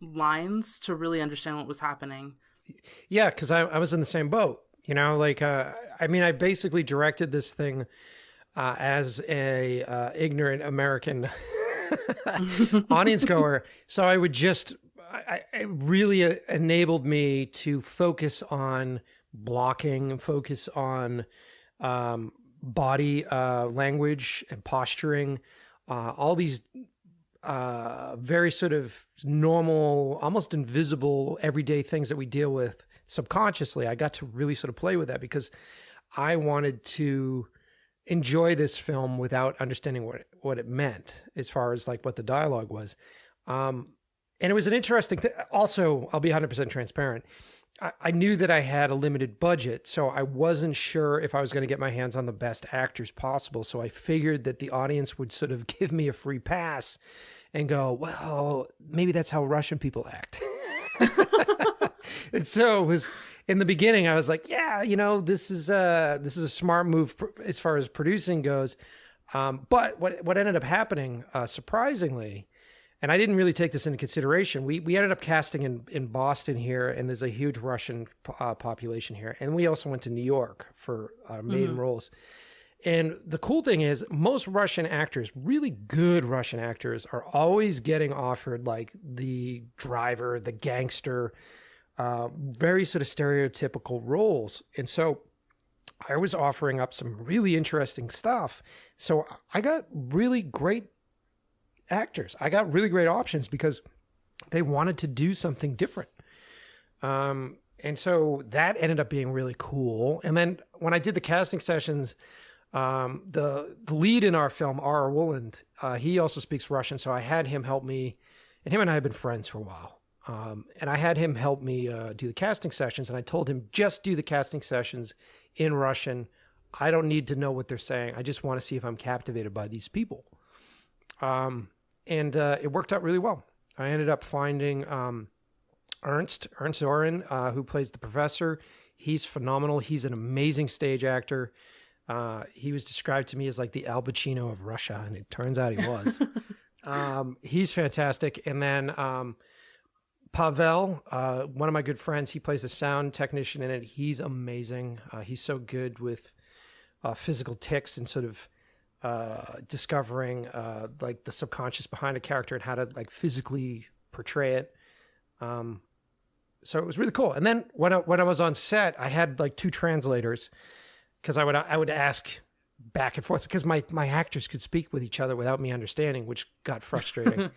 [SPEAKER 1] lines to really understand what was happening.
[SPEAKER 3] Yeah, because I was in the same boat. I basically directed this thing as a ignorant American audience goer. So I would it really enabled me to focus on blocking, focus on body language and posturing, all these very sort of normal, almost invisible, everyday things that we deal with subconsciously. I got to really sort of play with that because I wanted to enjoy this film without understanding what it meant as far as like what the dialogue was. And it was an interesting thing. Also, I'll be 100% transparent. I knew that I had a limited budget, so I wasn't sure if I was going to get my hands on the best actors possible. So I figured that the audience would sort of give me a free pass and go, well, maybe that's how Russian people act. And so it was, in the beginning, I was like, yeah, this is a smart move as far as producing goes. But what ended up happening, surprisingly, and I didn't really take this into consideration, we ended up casting in Boston here, and there's a huge Russian population here. And we also went to New York for our main roles. And the cool thing is, most Russian actors, really good Russian actors, are always getting offered like the driver, the gangster, very sort of stereotypical roles. And so I was offering up some really interesting stuff. So I got really great actors. I got really great options because they wanted to do something different. And so that ended up being really cool. And then when I did the casting sessions, the lead in our film, R. Wooland, he also speaks Russian. So I had him help me, and him and I have been friends for a while. And I had him help me do the casting sessions, and I told him, just do the casting sessions in Russian. I don't need to know what they're saying. I just want to see if I'm captivated by these people. And it worked out really well. I ended up finding Ernst Oren, who plays the professor. He's phenomenal. He's an amazing stage actor. He was described to me as like the Al Pacino of Russia, and it turns out he was. He's fantastic. And then Pavel, one of my good friends, he plays a sound technician in it. He's amazing. He's so good with physical tics and sort of discovering like the subconscious behind a character and how to like physically portray it. So it was really cool. And then when I was on set, I had like 2 translators because I would ask back and forth because my actors could speak with each other without me understanding, which got frustrating.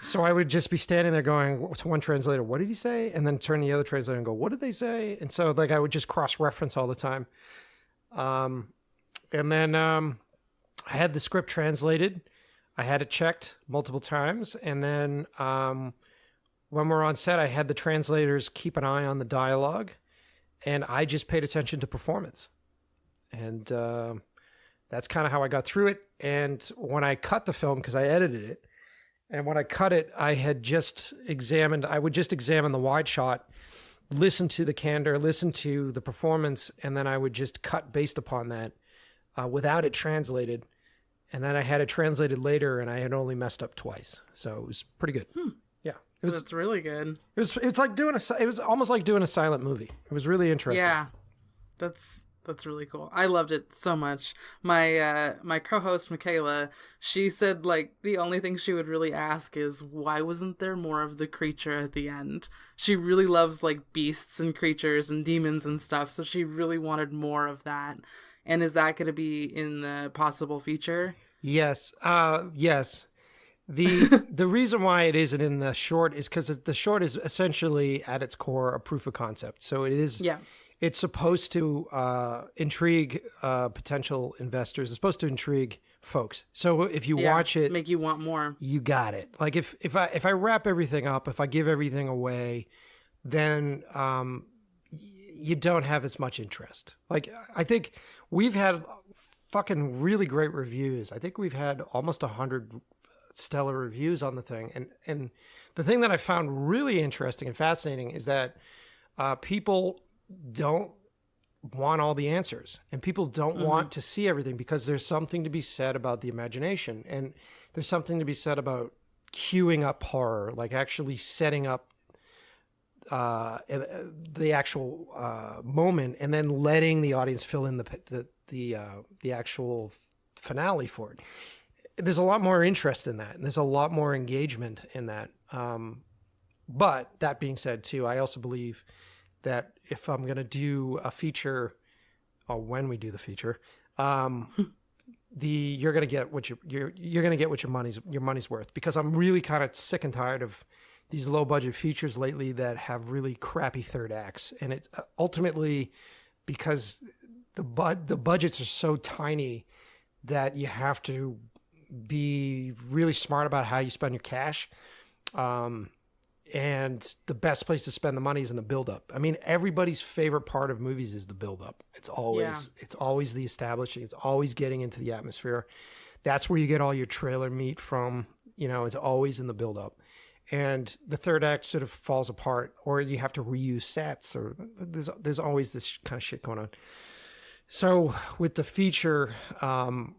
[SPEAKER 3] So I would just be standing there going to one translator, what did he say? And then turn to the other translator and go, what did they say? And so like I would just cross-reference all the time. And then I had the script translated. I had it checked multiple times. And then when we're on set, I had the translators keep an eye on the dialogue. And I just paid attention to performance. And that's kind of how I got through it. And when I cut the film, because I edited it, and when I cut it, I would just examine the wide shot, listen to the candor, listen to the performance, and then I would just cut based upon that without it translated. And then I had it translated later, and I had only messed up twice. So it was pretty good. Yeah.
[SPEAKER 1] That's really good.
[SPEAKER 3] It's like it was almost like doing a silent movie. It was really interesting.
[SPEAKER 1] Yeah. That's really cool. I loved it so much. My my co-host Kayla, she said like the only thing she would really ask is why wasn't there more of the creature at the end? She really loves like beasts and creatures and demons and stuff, so she really wanted more of that. And is that going to be in the possible feature?
[SPEAKER 3] Yes. Yes. The reason why it isn't in the short is because the short is essentially at its core a proof of concept. So it is. Yeah. It's supposed to intrigue potential investors. It's supposed to intrigue folks. So if you watch it,
[SPEAKER 1] make you want more.
[SPEAKER 3] You got it. Like if I wrap everything up, if I give everything away, then you don't have as much interest. Like I think we've had fucking really great reviews. I think we've had almost 100 stellar reviews on the thing. And the thing that I found really interesting and fascinating is that people don't want all the answers, and people don't want to see everything because there's something to be said about the imagination, and there's something to be said about queuing up horror, like actually setting up the actual moment and then letting the audience fill in the actual finale for it. There's a lot more interest in that, and there's a lot more engagement in that. But that being said too, I also believe that if I'm going to do a feature, or when we do the feature, you're going to get what you're going to get what your money's worth, because I'm really kind of sick and tired of these low budget features lately that have really crappy third acts. And it's ultimately because the budgets are so tiny that you have to be really smart about how you spend your cash. And the best place to spend the money is in the build-up. I mean, everybody's favorite part of movies is the build-up. It's always the establishing. It's always getting into the atmosphere. That's where you get all your trailer meat from. You know, it's always in the build-up. And the third act sort of falls apart, or you have to reuse sets, or there's always this kind of shit going on. So with the feature, I'm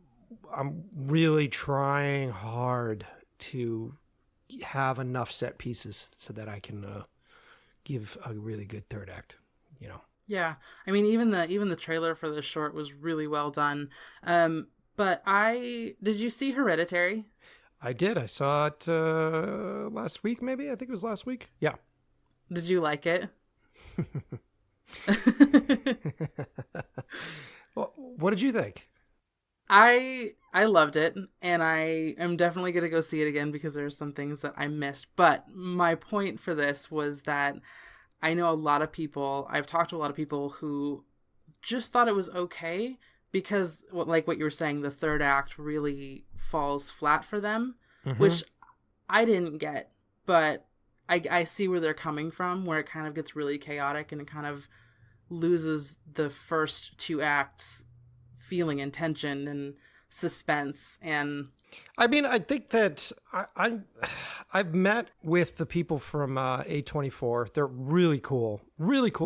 [SPEAKER 3] really trying hard to have enough set pieces so that I can give a really good third act, you know.
[SPEAKER 1] Yeah, I mean, even the trailer for this short was really well done. But did you see Hereditary?
[SPEAKER 3] I did. I saw it last week, maybe. I think it was last week. Yeah.
[SPEAKER 1] Did you like it?
[SPEAKER 3] Well, what did you think?
[SPEAKER 1] I loved it, and I am definitely going to go see it again because there are some things that I missed. But my point for this was that I know I've talked to a lot of people who just thought it was okay because, like what you were saying, the third act really falls flat for them, which I didn't get. But I see where they're coming from, where it kind of gets really chaotic and it kind of loses the first 2 acts feeling and tension and suspense. And
[SPEAKER 3] I mean, I think that I've met with the people from A24. They're really cool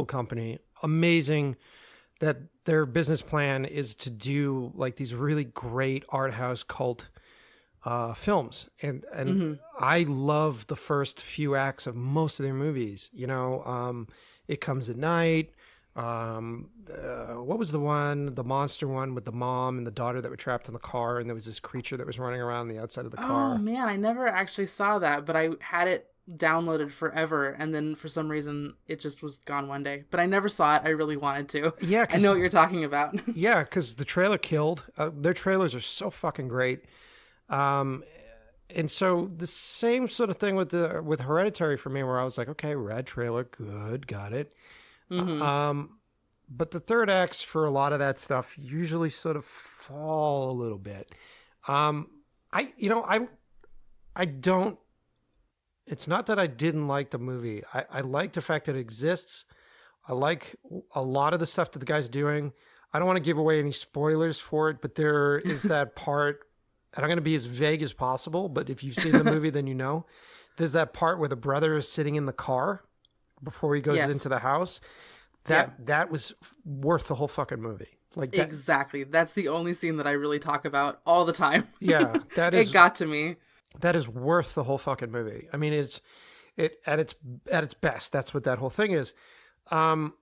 [SPEAKER 3] company. Amazing that their business plan is to do like these really great art house cult films, and I love the first few acts of most of their movies. You know, It Comes at Night. What was the monster one with the mom and the daughter that were trapped in the car, and there was this creature that was running around the outside of the car?
[SPEAKER 1] Oh man, I never actually saw that, but I had it downloaded forever, and then for some reason it just was gone one day. But I never saw it. I really wanted to.
[SPEAKER 3] Yeah,
[SPEAKER 1] I know what you're talking about.
[SPEAKER 3] Yeah, because the trailer killed. Their trailers are so fucking great. And so the same sort of thing with Hereditary for me, where I was like, okay, rad trailer, good, got it. But the third acts for a lot of that stuff usually sort of fall a little bit. I don't. It's not that I didn't like the movie. I like the fact that it exists. I like a lot of the stuff that the guy's doing. I don't want to give away any spoilers for it, but there is that part, and I'm going to be as vague as possible, but if you've seen the movie, then you know. There's that part where the brother is sitting in the car before he goes into the house. That was worth the whole fucking movie. Like that,
[SPEAKER 1] exactly. That's the only scene that I really talk about all the time.
[SPEAKER 3] Yeah, that is.
[SPEAKER 1] It got to me.
[SPEAKER 3] That is worth the whole fucking movie. I mean, it's at its best. That's what that whole thing is. Do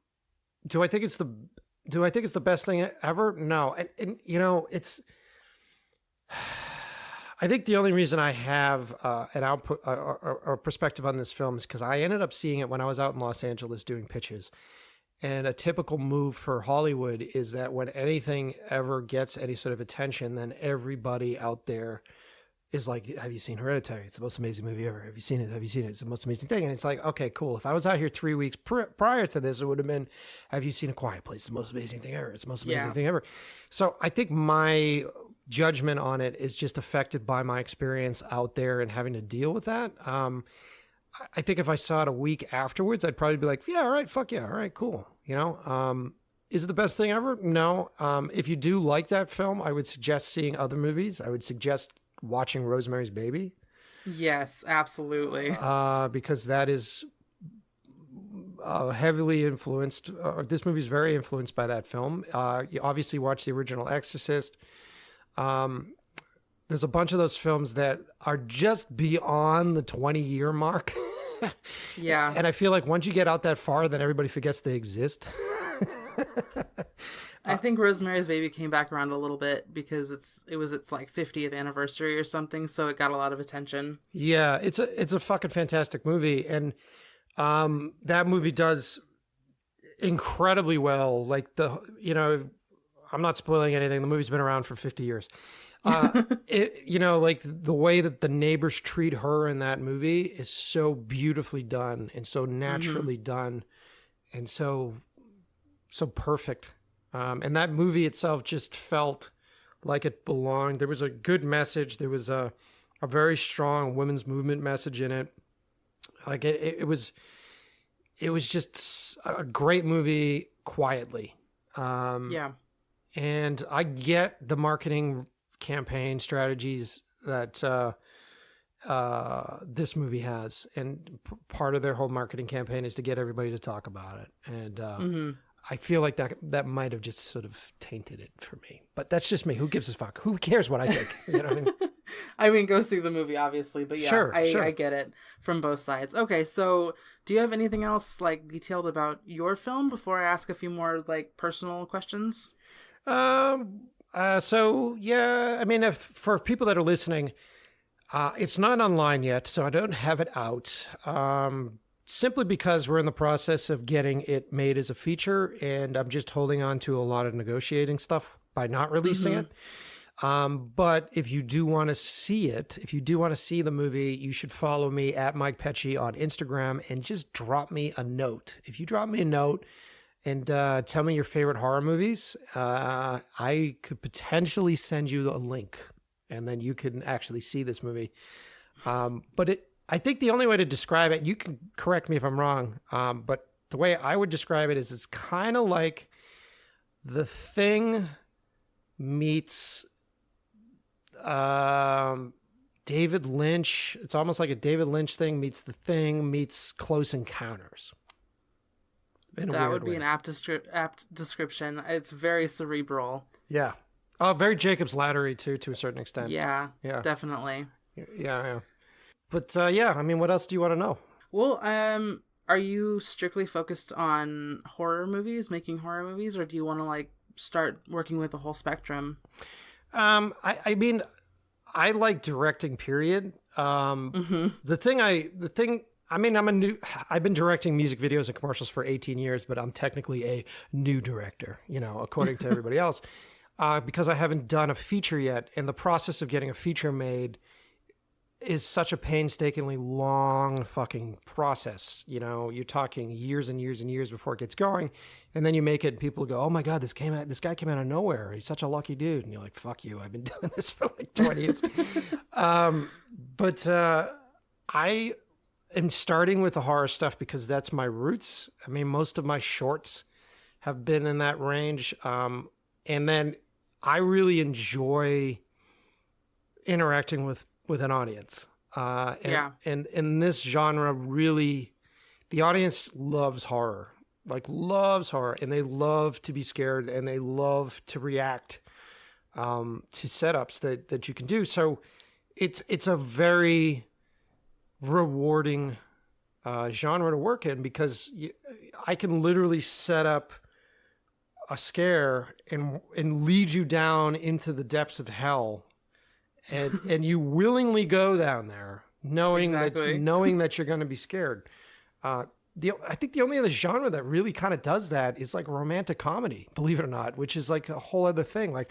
[SPEAKER 3] I think it's the best thing ever? No. And you know, it's. I think the only reason I have an output or perspective on this film is because I ended up seeing it when I was out in Los Angeles doing pitches. And a typical move for Hollywood is that when anything ever gets any sort of attention, then everybody out there is like, have you seen Hereditary? It's the most amazing movie ever. Have you seen it? Have you seen it? It's the most amazing thing. And it's like, okay, cool. If I was out here 3 weeks prior to this, it would have been, have you seen A Quiet Place? It's the most amazing thing ever. It's the most amazing thing ever. So I think my judgment on it is just affected by my experience out there and having to deal with that. I think if I saw it a week afterwards, I'd probably be like, yeah, all right, fuck yeah, all right, cool. You know, is it the best thing ever? No. If you do like that film, I would suggest seeing other movies. I would suggest watching Rosemary's Baby.
[SPEAKER 1] Yes, absolutely.
[SPEAKER 3] Because that is heavily influenced. This movie is very influenced by that film. You obviously watch the original Exorcist. There's a bunch of those films that are just beyond the 20-year mark.
[SPEAKER 1] Yeah.
[SPEAKER 3] And I feel like once you get out that far, then everybody forgets they exist.
[SPEAKER 1] I think Rosemary's Baby came back around a little bit because it was its like 50th anniversary or something, so it got a lot of attention.
[SPEAKER 3] Yeah, it's a fucking fantastic movie, and that movie does incredibly well. Like I'm not spoiling anything. The movie's been around for 50 years. Like the way that the neighbors treat her in that movie is so beautifully done and so naturally done and so perfect. And that movie itself just felt like it belonged. There was a good message. There was a very strong women's movement message in it. Like it was just a great movie quietly.
[SPEAKER 1] Yeah.
[SPEAKER 3] And I get the marketing campaign strategies that this movie has, and part of their whole marketing campaign is to get everybody to talk about it. And I feel like that might have just sort of tainted it for me. But that's just me. Who gives a fuck? Who cares what I think? You know what I mean?
[SPEAKER 1] I mean, go see the movie, obviously, but yeah,
[SPEAKER 3] sure.
[SPEAKER 1] I get it from both sides. Okay, so do you have anything else like detailed about your film before I ask a few more like personal questions?
[SPEAKER 3] So yeah, I mean, for people that are listening, it's not online yet, so I don't have it out. Simply because we're in the process of getting it made as a feature, and I'm just holding on to a lot of negotiating stuff by not releasing it. But if you do want to see it, if you do want to see the movie, you should follow me at Mike Pecci on Instagram and just drop me a note. If you drop me a note and tell me your favorite horror movies, I could potentially send you a link, and then you can actually see this movie. But I think the only way to describe it, you can correct me if I'm wrong, but the way I would describe it is it's kind of like The Thing meets David Lynch. It's almost like a David Lynch thing meets The Thing meets Close Encounters.
[SPEAKER 1] That would be an apt description. It's very cerebral.
[SPEAKER 3] Yeah. Very Jacob's Laddery too, to a certain extent.
[SPEAKER 1] Yeah,
[SPEAKER 3] Yeah.
[SPEAKER 1] definitely.
[SPEAKER 3] Yeah. But yeah, I mean, what else do you want to know?
[SPEAKER 1] Well, are you strictly focused on horror movies, making horror movies, or do you want to like start working with the whole spectrum?
[SPEAKER 3] I mean, I like directing, period. The thing, I mean, I've been directing music videos and commercials for 18 years, but I'm technically a new director, you know, according to everybody else, because I haven't done a feature yet. And the process of getting a feature made is such a painstakingly long fucking process. You know, you're talking years and years and years before it gets going. And then you make it and people go, oh my God, this guy came out of nowhere. He's such a lucky dude. And you're like, fuck you. I've been doing this for like 20 years. But I am starting with the horror stuff because that's my roots. I mean, most of my shorts have been in that range. And then I really enjoy interacting with an audience. And in this genre, really, the audience loves horror, and they love to be scared, and they love to react to setups that you can do. So it's a very rewarding genre to work in, because I can literally set up a scare and lead you down into the depths of hell. And you willingly go down there, knowing that you're going to be scared. I think the only other genre that really kind of does that is like romantic comedy, believe it or not, which is like a whole other thing. Like,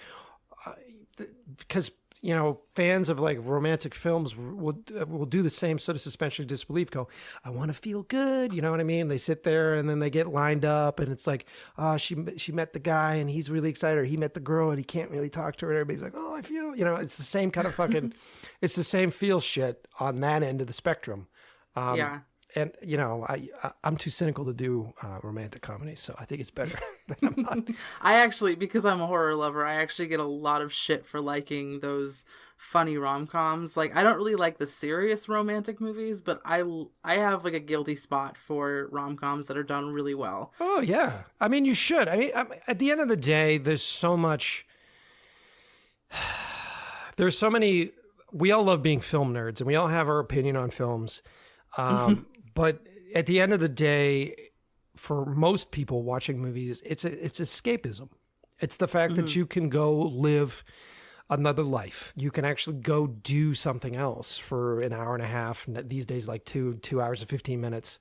[SPEAKER 3] because you know, fans of like romantic films will do the same sort of suspension of disbelief. Go, I want to feel good. You know what I mean? They sit there and then they get lined up, and it's like, oh, she met the guy and he's really excited, or he met the girl and he can't really talk to her. And everybody's like, oh, I feel, you know, it's the same kind of fucking, it's the same feel shit on that end of the spectrum.
[SPEAKER 1] Yeah.
[SPEAKER 3] And you know, I'm too cynical to do romantic comedies, so I think it's better that I'm not.
[SPEAKER 1] I actually, because I'm a horror lover, I actually get a lot of shit for liking those funny rom-coms. Like, I don't really like the serious romantic movies, but I have like a guilty spot for rom-coms that are done really well.
[SPEAKER 3] Oh yeah, I mean, you should. I mean, at the end of the day, there's so much. There's so many. We all love being film nerds, and we all have our opinion on films. But at the end of the day, for most people watching movies, it's escapism. It's the fact that you can go live another life. You can actually go do something else for an hour and a half. These days, like 2 hours and 15 minutes.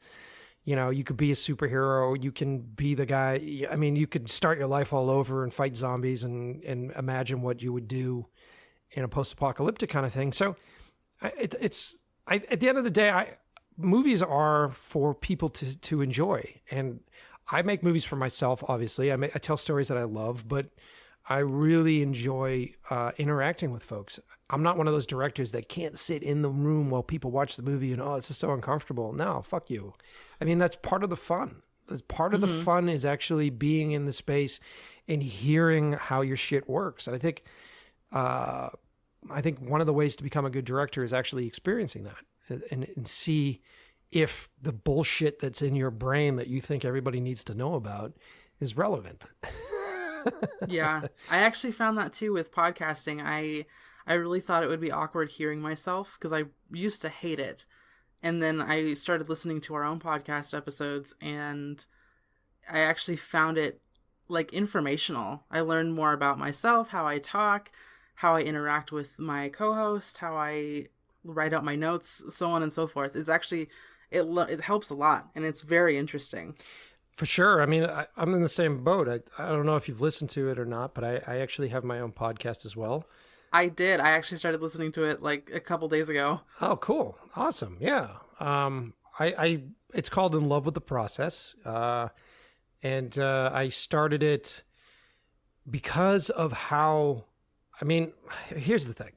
[SPEAKER 3] You know, you could be a superhero. You can be the guy. I mean, you could start your life all over and fight zombies and imagine what you would do in a post-apocalyptic kind of thing. So at the end of the day, movies are for people to enjoy, and I make movies for myself. Obviously, I tell stories that I love, but I really enjoy interacting with folks. I'm not one of those directors that can't sit in the room while people watch the movie and, oh, this is so uncomfortable. No, fuck you. I mean, that's part of the fun. Part of the fun is actually being in the space and hearing how your shit works. And I think one of the ways to become a good director is actually experiencing that. And see if the bullshit that's in your brain that you think everybody needs to know about is relevant.
[SPEAKER 1] Yeah. I actually found that too with podcasting. I really thought it would be awkward hearing myself because I used to hate it. And then I started listening to our own podcast episodes, and I actually found it like informational. I learned more about myself, how I talk, how I interact with my co-host, how I write out my notes, so on and so forth. It's actually, it helps a lot, and it's very interesting.
[SPEAKER 3] For sure. I mean, I'm in the same boat. I don't know if you've listened to it or not, but I actually have my own podcast as well.
[SPEAKER 1] I did. I actually started listening to it like a couple days ago.
[SPEAKER 3] Oh, cool. Awesome. Yeah. It's called In Love with the Process. And I started it because of how, I mean, here's the thing.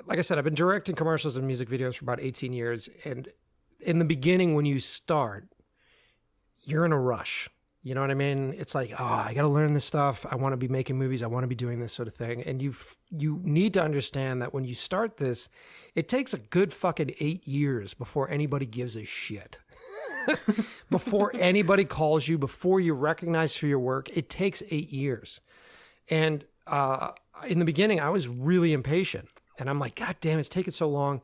[SPEAKER 3] Like I said, I've been directing commercials and music videos for about 18 years. And in the beginning, when you start, you're in a rush. You know what I mean? It's like, oh, I got to learn this stuff. I want to be making movies. I want to be doing this sort of thing. And you need to understand that when you start this, it takes a good fucking 8 years before anybody gives a shit. Before anybody calls you, before you're recognized for your work, it takes 8 years. And in the beginning, I was really impatient. And I'm like, God damn, it's taking so long.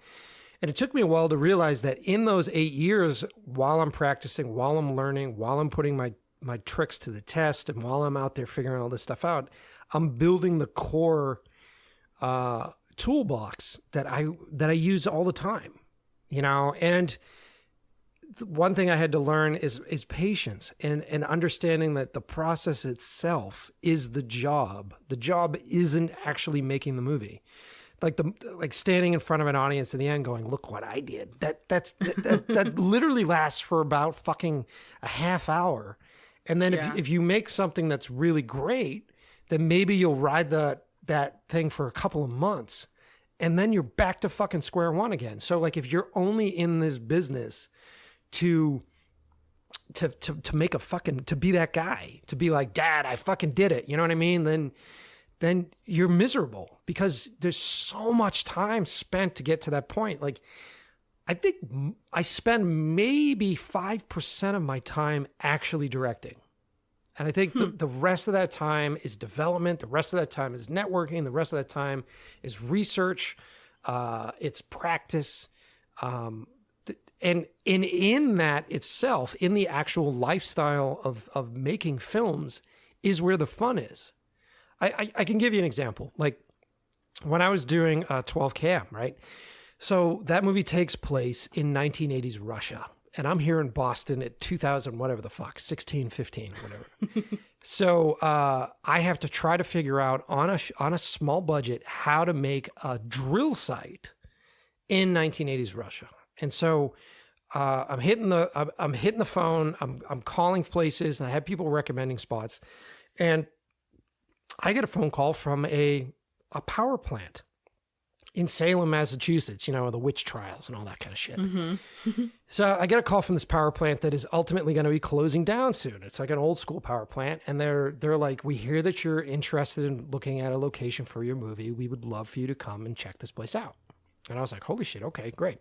[SPEAKER 3] And it took me a while to realize that in those 8 years, while I'm practicing, while I'm learning, while I'm putting my tricks to the test, and while I'm out there figuring all this stuff out, I'm building the core toolbox that I use all the time, you know. And one thing I had to learn is patience and understanding that the process itself is the job. The job isn't actually making the movie. Like standing in front of an audience in the end going, look what I did. That literally lasts for about fucking a half hour. And then if you make something that's really great, then maybe you'll ride that thing for a couple of months, and then you're back to fucking square one again. So like if you're only in this business to make to be that guy, to be like, Dad, I fucking did it. You know what I mean? Then you're miserable because there's so much time spent to get to that point. Like, I think I spend maybe 5% of my time actually directing. And I think the rest of that time is development. The rest of that time is networking. The rest of that time is research. It's practice. And in that itself, in the actual lifestyle of making films is where the fun is. I can give you an example. Like when I was doing 12 Cam, right? So that movie takes place in 1980s Russia. And I'm here in Boston at 2000, whatever the fuck, 16, 15, whatever. So I have to try to figure out on a small budget how to make a drill site in 1980s Russia. And so I'm hitting the phone. I'm calling places, and I have people recommending spots. And I get a phone call from a power plant in Salem, Massachusetts, you know, the witch trials and all that kind of shit. Mm-hmm. So I get a call from this power plant that is ultimately going to be closing down soon. It's like an old school power plant. And they're like, we hear that you're interested in looking at a location for your movie. We would love for you to come and check this place out. And I was like, holy shit. Okay, great.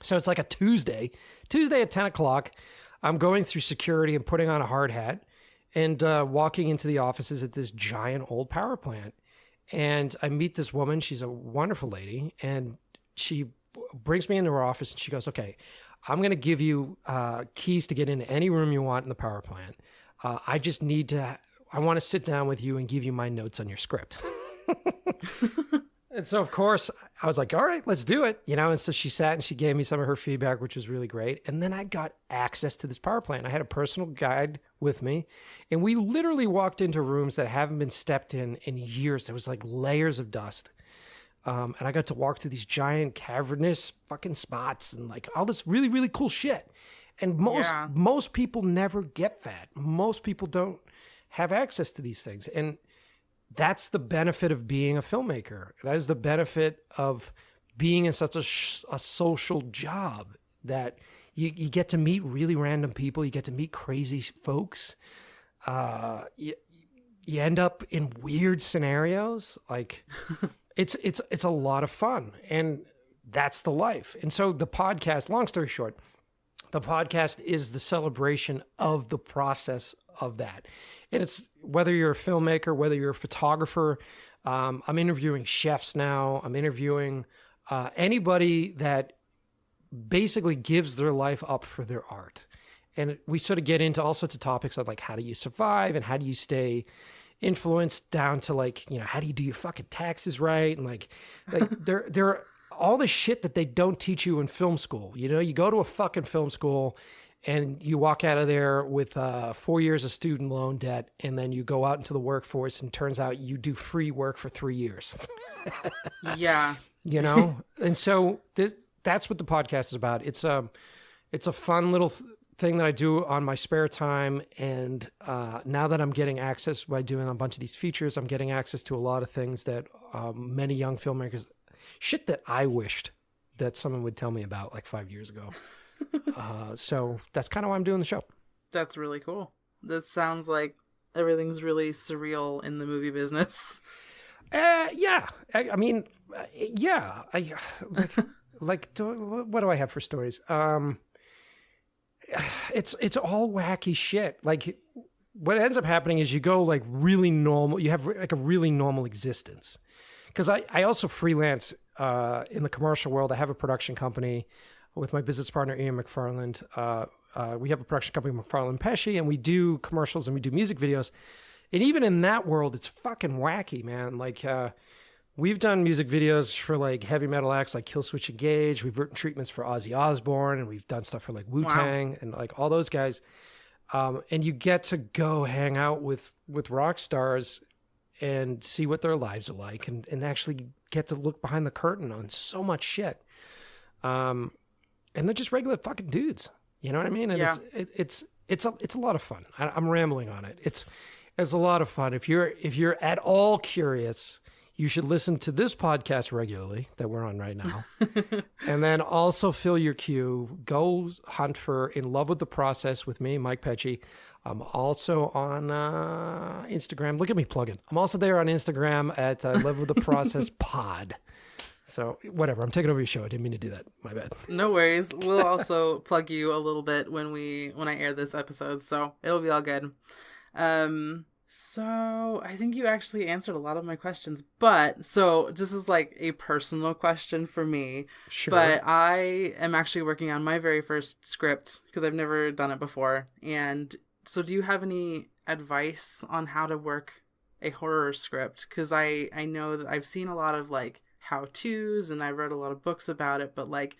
[SPEAKER 3] So it's like a Tuesday at 10 o'clock. I'm going through security and putting on a hard hat and walking into the offices at this giant old power plant. And I meet this woman. She's a wonderful lady. And she brings me into her office and she goes, okay, I'm going to give you keys to get into any room you want in the power plant. I want to sit down with you and give you my notes on your script. And so, of course, I was like, all right, let's do it. You know, and so she sat and she gave me some of her feedback, which was really great. And then I got access to this power plant. I had a personal guide with me. And we literally walked into rooms that haven't been stepped in years. There was like layers of dust. And I got to walk through these giant cavernous fucking spots and like all this really, really cool shit. And most people never get that. Most people don't have access to these things. And that's the benefit of being a filmmaker. That is the benefit of being in such a social job, that you get to meet really random people. You get to meet crazy folks. You end up in weird scenarios. Like it's a lot of fun, and that's the life. And so the podcast, long story short, the podcast is the celebration of the process of that. And it's whether you're a filmmaker, whether you're a photographer. I'm interviewing chefs now. I'm interviewing anybody that basically gives their life up for their art. And we sort of get into all sorts of topics of like, how do you survive and how do you stay influenced, down to like, you know, how do you do your fucking taxes right? And like there are all the shit that they don't teach you in film school. You know, you go to a fucking film school and you walk out of there with 4 years of student loan debt, and then you go out into the workforce, and turns out you do free work for 3 years.
[SPEAKER 1] Yeah.
[SPEAKER 3] You know? And so that's what the podcast is about. It's a fun little thing that I do on my spare time. And now that I'm getting access by doing a bunch of these features, I'm getting access to a lot of things that many young filmmakers, shit that I wished that someone would tell me about like 5 years ago. So that's kind of why I'm doing the show. That's
[SPEAKER 1] really cool. That sounds like everything's really surreal in the movie business.
[SPEAKER 3] Yeah. I mean, yeah. What do I have for stories? It's all wacky shit. Like what ends up happening is you go like really normal. You have like a really normal existence. Because I also freelance in the commercial world. I have a production company with my business partner, Ian McFarland. We have a production company, McFarland Pecci, and we do commercials and we do music videos. And even in that world, it's fucking wacky, man. Like, we've done music videos for like heavy metal acts like Killswitch Engage. We've written treatments for Ozzy Osbourne, and we've done stuff for like Wu-Tang and like all those guys. And you get to go hang out with rock stars and see what their lives are like, and actually get to look behind the curtain on so much shit. And they're just regular fucking dudes. You know what I mean? And it's a lot of fun. I'm rambling on it. It's a lot of fun. If you're at all curious, you should listen to this podcast regularly that we're on right now. And then also fill your queue. Go hunt for In Love with the Process with me, Mike Pecci. I'm also on Instagram. Look at me plugging. I'm also there on Instagram at Love with the Process Pod. So whatever. I'm taking over your show. I didn't mean to do that. My bad.
[SPEAKER 1] No worries. We'll also plug you a little bit when I air this episode, so it'll be all good. So I think you actually answered a lot of my questions, but so this is like a personal question for me.
[SPEAKER 3] Sure.
[SPEAKER 1] But I am actually working on my very first script because I've never done it before. And so do you have any advice on how to work a horror script? Because I know that I've seen a lot of like how-tos and I've read a lot of books about it, but like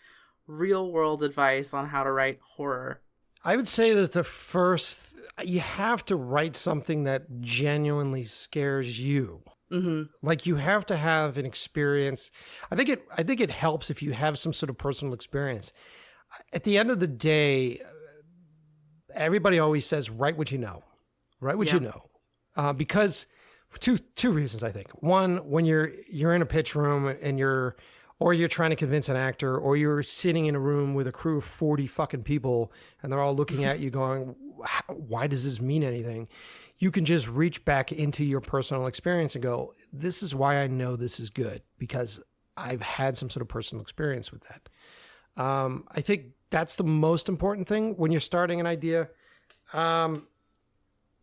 [SPEAKER 1] real world advice on how to write horror.
[SPEAKER 3] I would say that you have to write something that genuinely scares you. Mm-hmm. Like you have to have an experience. I think it helps if you have some sort of personal experience. At the end of the day, everybody always says, write what you know. Write what you know. Because two reasons, I think. One, when you're in a pitch room and you're trying to convince an actor, or you're sitting in a room with a crew of 40 fucking people and they're all looking at you going, why does this mean anything? You can just reach back into your personal experience and go, this is why I know this is good, because I've had some sort of personal experience with that. I think that's the most important thing when you're starting an idea. And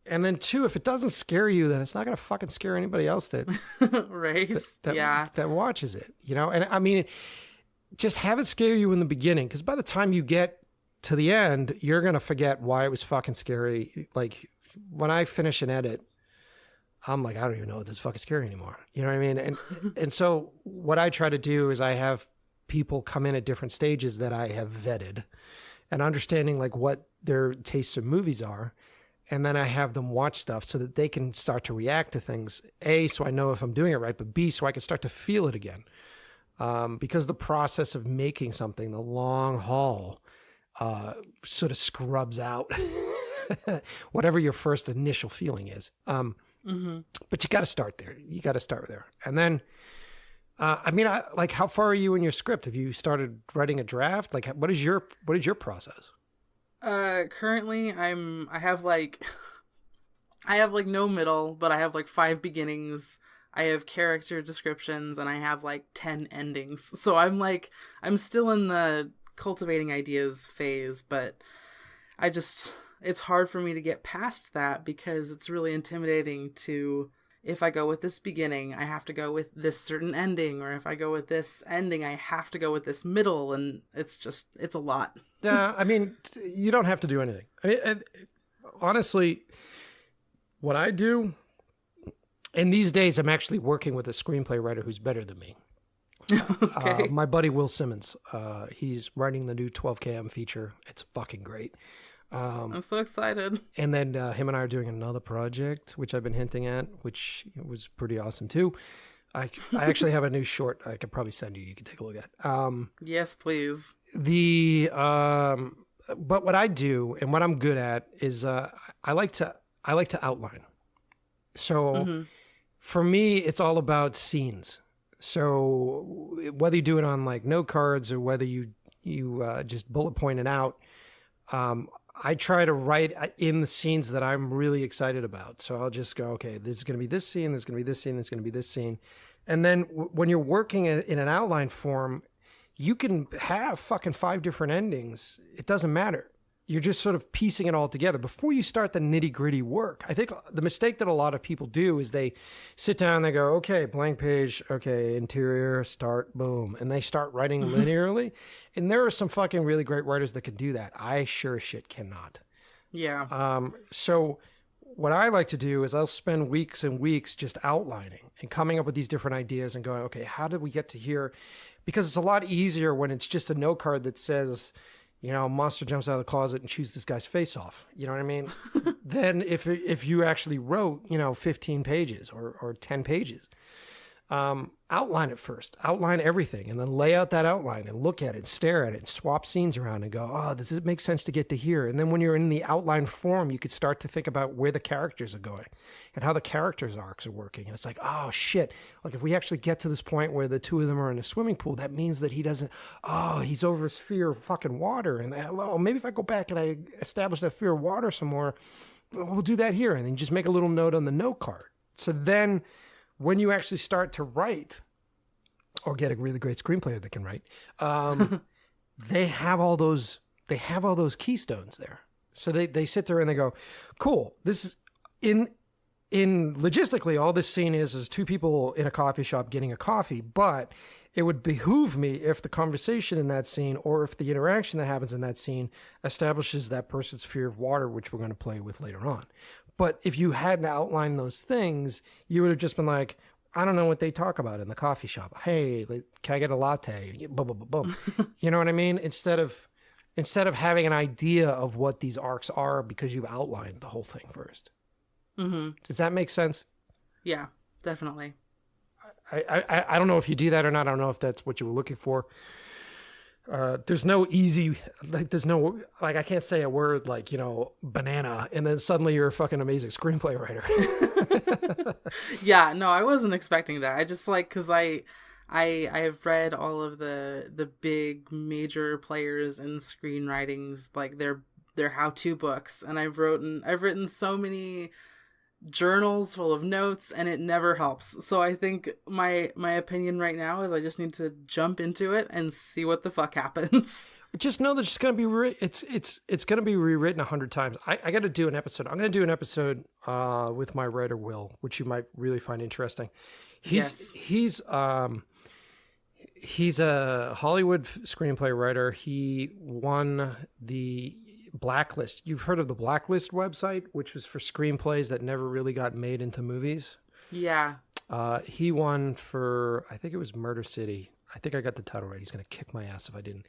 [SPEAKER 3] then two, if it doesn't scare you, then it's not going to fucking scare anybody else that watches it, you know? And I mean, just have it scare you in the beginning, because by the time you get to the end, you're going to forget why it was fucking scary. Like when I finish an edit, I'm like, I don't even know if this is fucking scary anymore. You know what I mean? And so what I try to do is I have people come in at different stages that I have vetted and understanding like what their tastes of movies are. And then I have them watch stuff so that they can start to react to things. A, so I know if I'm doing it right, but B, so I can start to feel it again. Because the process of making something, the long haul, sort of scrubs out whatever your first initial feeling is. But you got to start there. You got to start there. And then, like, how far are you in your script? Have you started writing a draft? Like, what is your process?
[SPEAKER 1] Currently I have like no middle, but I have like 5 beginnings. I have character descriptions and I have like 10 endings. So I'm still in the cultivating ideas phase, but it's hard for me to get past that because it's really intimidating to, if I go with this beginning, I have to go with this certain ending, or if I go with this ending, I have to go with this middle, and it's a lot.
[SPEAKER 3] Yeah, I mean, you don't have to do anything. I mean, honestly, what I do, and these days I'm actually working with a screenplay writer who's better than me.
[SPEAKER 1] Okay.
[SPEAKER 3] My buddy Will Simmons, he's writing the new 12KM feature. It's fucking great.
[SPEAKER 1] I'm so excited.
[SPEAKER 3] And then him and I are doing another project, which I've been hinting at, which was pretty awesome too. I actually have a new short I could probably send you. You can take a look at.
[SPEAKER 1] Yes, please.
[SPEAKER 3] But what I do and what I'm good at is I like to outline. So for me, it's all about scenes. So whether you do it on like note cards or whether you just bullet point it out, I try to write in the scenes that I'm really excited about. So I'll just go, okay, this is going to be this scene, this is going to be this scene, this is going to be this scene. And then when you're working in an outline form, you can have fucking 5 different endings. It doesn't matter. you're just sort of piecing it all together before you start the nitty gritty work. I think the mistake that a lot of people do is they sit down, they go, okay, blank page, okay, interior, start, boom. And they start writing linearly. And there are some fucking really great writers that can do that. I sure as shit cannot.
[SPEAKER 1] Yeah.
[SPEAKER 3] So what I like to do is I'll spend weeks and weeks just outlining and coming up with these different ideas and going, okay, how did we get to here? Because it's a lot easier when it's just a note card that says, you know, monster jumps out of the closet and chews this guy's face off. You know what I mean? Then if you actually wrote, you know, 15 pages or 10 pages, outline it first, outline everything, and then lay out that outline and look at it, stare at it, and swap scenes around and go, oh, does it make sense to get to here? And then when you're in the outline form, you could start to think about where the characters are going and how the characters' arcs are working. And it's like, oh shit, like if we actually get to this point where the two of them are in a swimming pool, that means that he's over his fear of fucking water. And maybe if I go back and I establish that fear of water some more, we'll do that here. And then just make a little note on the note card. So then when you actually start to write, or get a really great screenplayer that can write, they have all those keystones there. So they sit there and they go, cool, this is in logistically, all this scene is two people in a coffee shop getting a coffee, but it would behoove me if the conversation in that scene or if the interaction that happens in that scene establishes that person's fear of water, which we're going to play with later on. But if you hadn't outlined those things, you would have just been like, I don't know what they talk about in the coffee shop. Hey, can I get a latte? Boom, boom, boom, boom. You know what I mean? Instead of having an idea of what these arcs are because you've outlined the whole thing first. Mm-hmm. Does that make sense?
[SPEAKER 1] Yeah, definitely.
[SPEAKER 3] I don't know if you do that or not. I don't know if that's what you were looking for. There's no easy, I can't say a word like, you know, banana, and then suddenly you're a fucking amazing screenplay writer.
[SPEAKER 1] Yeah, no, I wasn't expecting that. I just because I have read all of the big major players in screenwritings, like their how-to books, and I've written so many journals full of notes, and it never helps. So I think my opinion right now is I just need to jump into it and see what the fuck happens.
[SPEAKER 3] Just know that it's going to be it's going to be rewritten 100 times. I got to do an episode. I'm going to do an episode with my writer Will, which you might really find interesting. He's a Hollywood screenplay writer. He won the Blacklist. You've heard of the Blacklist website, which was for screenplays that never really got made into movies?
[SPEAKER 1] Yeah.
[SPEAKER 3] He won for, I think it was Murder City. I think I got the title right. He's going to kick my ass if I didn't.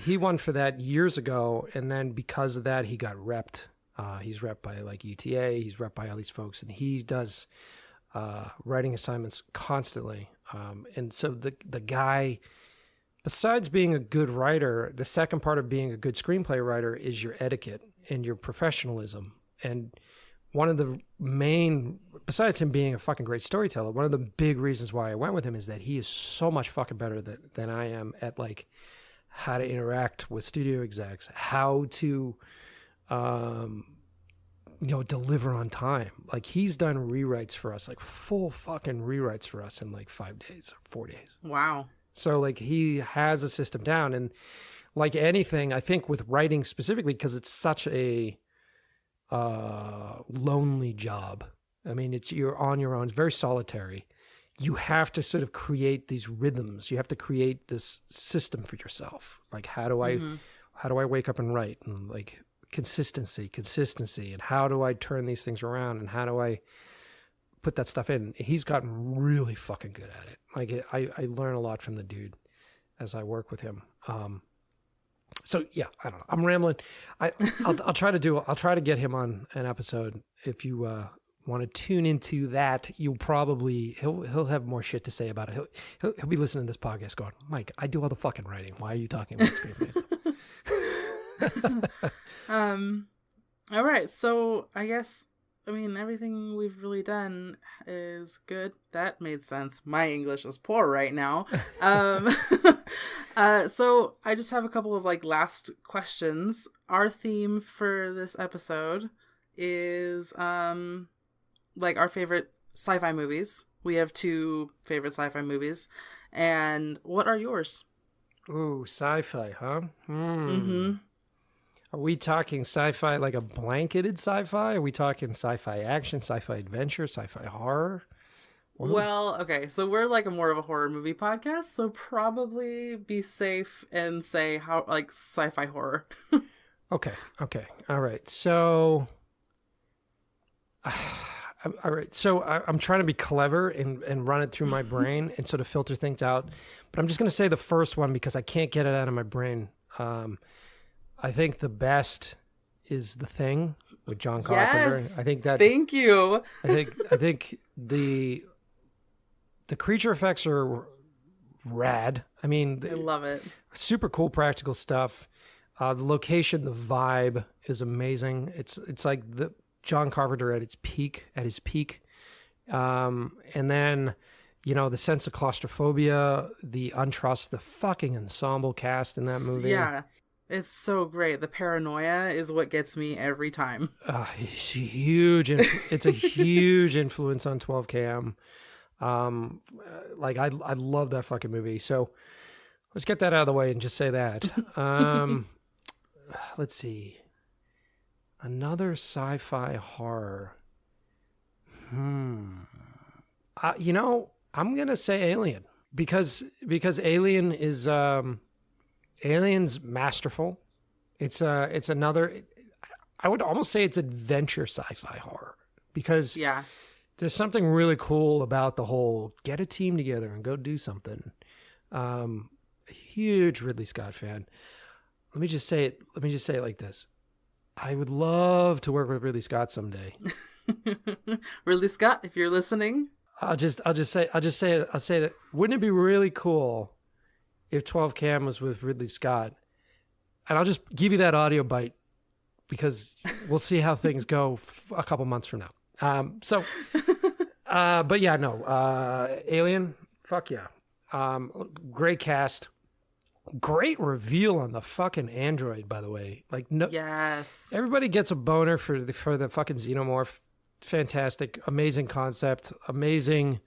[SPEAKER 3] He won for that years ago, and then because of that, he got repped. He's repped by like UTA. He's repped by all these folks, and he does writing assignments constantly. And so the guy, besides being a good writer, the second part of being a good screenplay writer is your etiquette and your professionalism. And one of the main, besides him being a fucking great storyteller, one of the big reasons why I went with him is that he is so much fucking better than I am at like how to interact with studio execs, how to, deliver on time. Like he's done rewrites for us, like full fucking rewrites for us in like 5 days or 4 days.
[SPEAKER 1] Wow.
[SPEAKER 3] So like he has a system down, and like anything, I think with writing specifically, because it's such a lonely job. I mean, you're on your own. It's very solitary. You have to sort of create these rhythms. You have to create this system for yourself. Like how do I wake up and write, and like consistency, and how do I turn these things around, and how do I put that stuff in? He's gotten really fucking good at it. Like I learn a lot from the dude as I work with him. So yeah, I don't know. I'm rambling. I'll try to get him on an episode. If you want to tune into that, he'll have more shit to say about it. He'll be listening to this podcast going, Mike, I do all the fucking writing. Why are you talking about screenplays?
[SPEAKER 1] All right. So I guess, everything we've really done is good. That made sense. My English is poor right now. So I just have a couple of last questions. Our theme for this episode is our favorite sci-fi movies. We have 2 favorite sci-fi movies. And what are yours?
[SPEAKER 3] Ooh, sci-fi, huh?
[SPEAKER 1] Mm-hmm.
[SPEAKER 3] Are we talking sci-fi like a blanketed sci-fi? Are we talking sci-fi action, sci-fi adventure, sci-fi horror?
[SPEAKER 1] Well, okay, so we're like a more of a horror movie podcast, so probably be safe and say how like sci-fi horror.
[SPEAKER 3] Okay. All right. So, all right. So I'm trying to be clever and run it through my brain and sort of filter things out. But I'm just going to say the first one because I can't get it out of my brain. I think the best is The Thing with John Carpenter.
[SPEAKER 1] Yes.
[SPEAKER 3] I think that.
[SPEAKER 1] Thank you.
[SPEAKER 3] I think the creature effects are rad. I mean,
[SPEAKER 1] I love it.
[SPEAKER 3] Super cool practical stuff. The location, the vibe is amazing. It's like the John Carpenter at his peak. And then, the sense of claustrophobia, the untrust, the fucking ensemble cast in that movie.
[SPEAKER 1] Yeah, it's so great. The paranoia is what gets me every time.
[SPEAKER 3] It's huge. It's a huge influence on 12 km. I love that fucking movie. So let's get that out of the way and just say that. Let's see. Another sci-fi horror. I'm gonna say Alien because Alien is Alien's masterful. It's another. I would almost say it's adventure sci-fi horror because there's something really cool about the whole get a team together and go do something. A huge Ridley Scott fan. Let me just say it like this. I would love to work with Ridley Scott someday.
[SPEAKER 1] Ridley Scott, if you're listening.
[SPEAKER 3] I'll say it. Wouldn't it be really cool if 12 Cam was with Ridley Scott? And I'll just give you that audio bite because we'll see how things go a couple months from now. But yeah, no. Alien, fuck yeah. Great cast. Great reveal on the fucking android, by the way. Like, no,
[SPEAKER 1] yes,
[SPEAKER 3] everybody gets a boner for the fucking Xenomorph. Fantastic, amazing concept, amazing,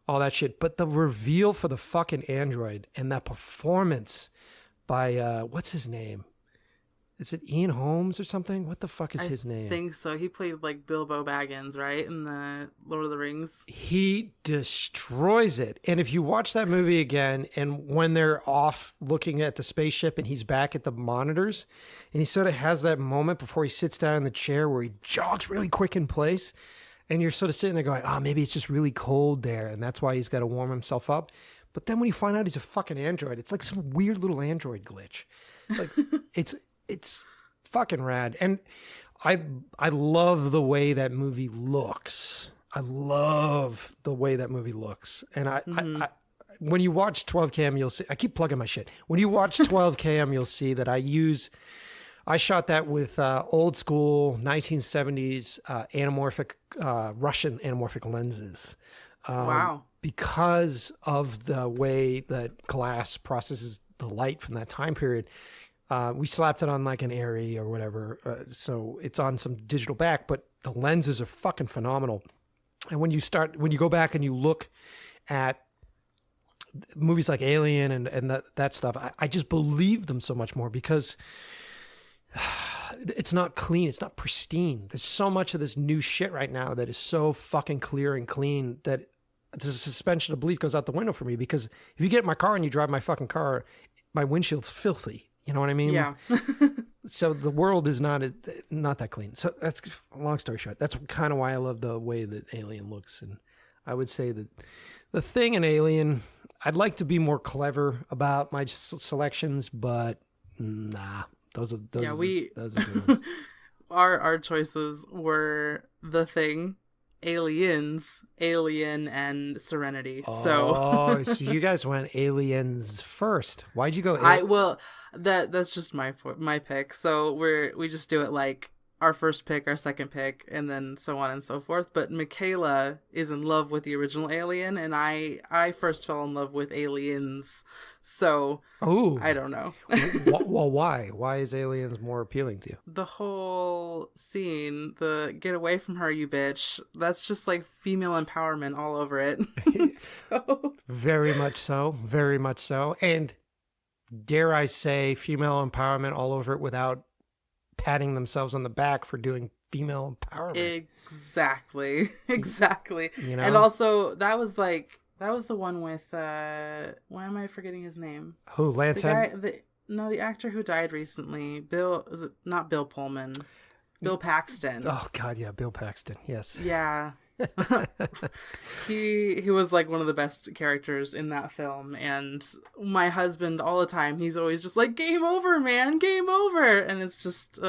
[SPEAKER 3] all that shit. But the reveal for the fucking android and that performance by what's his name? Is it Ian Holmes or something? What the fuck is his name?
[SPEAKER 1] I think so. He played like Bilbo Baggins, right? In the Lord of the Rings.
[SPEAKER 3] He destroys it. And if you watch that movie again, and when they're off looking at the spaceship and he's back at the monitors, and he sort of has that moment before he sits down in the chair where he jogs really quick in place, and you're sort of sitting there going, maybe it's just really cold there, and that's why he's got to warm himself up. But then when you find out he's a fucking android, it's like some weird little android glitch. Like, it's fucking rad. And I love the way that movie looks. And I when you watch 12 Cam, you'll see, I keep plugging my shit. When you watch 12 Cam, you'll see that I shot that with old school 1970s anamorphic, Russian anamorphic lenses.
[SPEAKER 1] Wow.
[SPEAKER 3] Because of the way that glass processes the light from that time period. We slapped it on like an Airy or whatever, so it's on some digital back, but the lenses are fucking phenomenal. And when you go back and you look at movies like Alien and that stuff, I just believe them so much more because it's not clean, it's not pristine. There's so much of this new shit right now that is so fucking clear and clean that the suspension of belief goes out the window for me, because if you get in my car and you drive my fucking car, my windshield's filthy. You know what I mean?
[SPEAKER 1] Yeah.
[SPEAKER 3] So the world is not that clean. So that's a long story short. That's kind of why I love the way that Alien looks. And I would say that The Thing and Alien, I'd like to be more clever about my selections, but nah, those are good ones.
[SPEAKER 1] Our choices were The Thing, Aliens, Alien, and Serenity.
[SPEAKER 3] So you guys went Aliens first. Why'd you go?
[SPEAKER 1] That's just my pick. So we just do it like our first pick, our second pick, and then so on and so forth. But Michaela is in love with the original Alien, and I first fell in love with Aliens. So I don't know.
[SPEAKER 3] Well, why? Why is Aliens more appealing to you?
[SPEAKER 1] The whole scene, the get away from her, you bitch. That's just like female empowerment all over it. So.
[SPEAKER 3] Very much so. Very much so. And dare I say female empowerment all over it without patting themselves on the back for doing female empowerment.
[SPEAKER 1] Exactly.
[SPEAKER 3] You know?
[SPEAKER 1] And also that was the one with why am I forgetting his name?
[SPEAKER 3] Who, Lance
[SPEAKER 1] the actor who died recently. Not Bill Pullman. Bill Paxton.
[SPEAKER 3] Oh God, yeah, Bill Paxton. Yes.
[SPEAKER 1] Yeah. he was like one of the best characters in that film, and my husband all the time, he's always just like, game over, man, game over, and it's just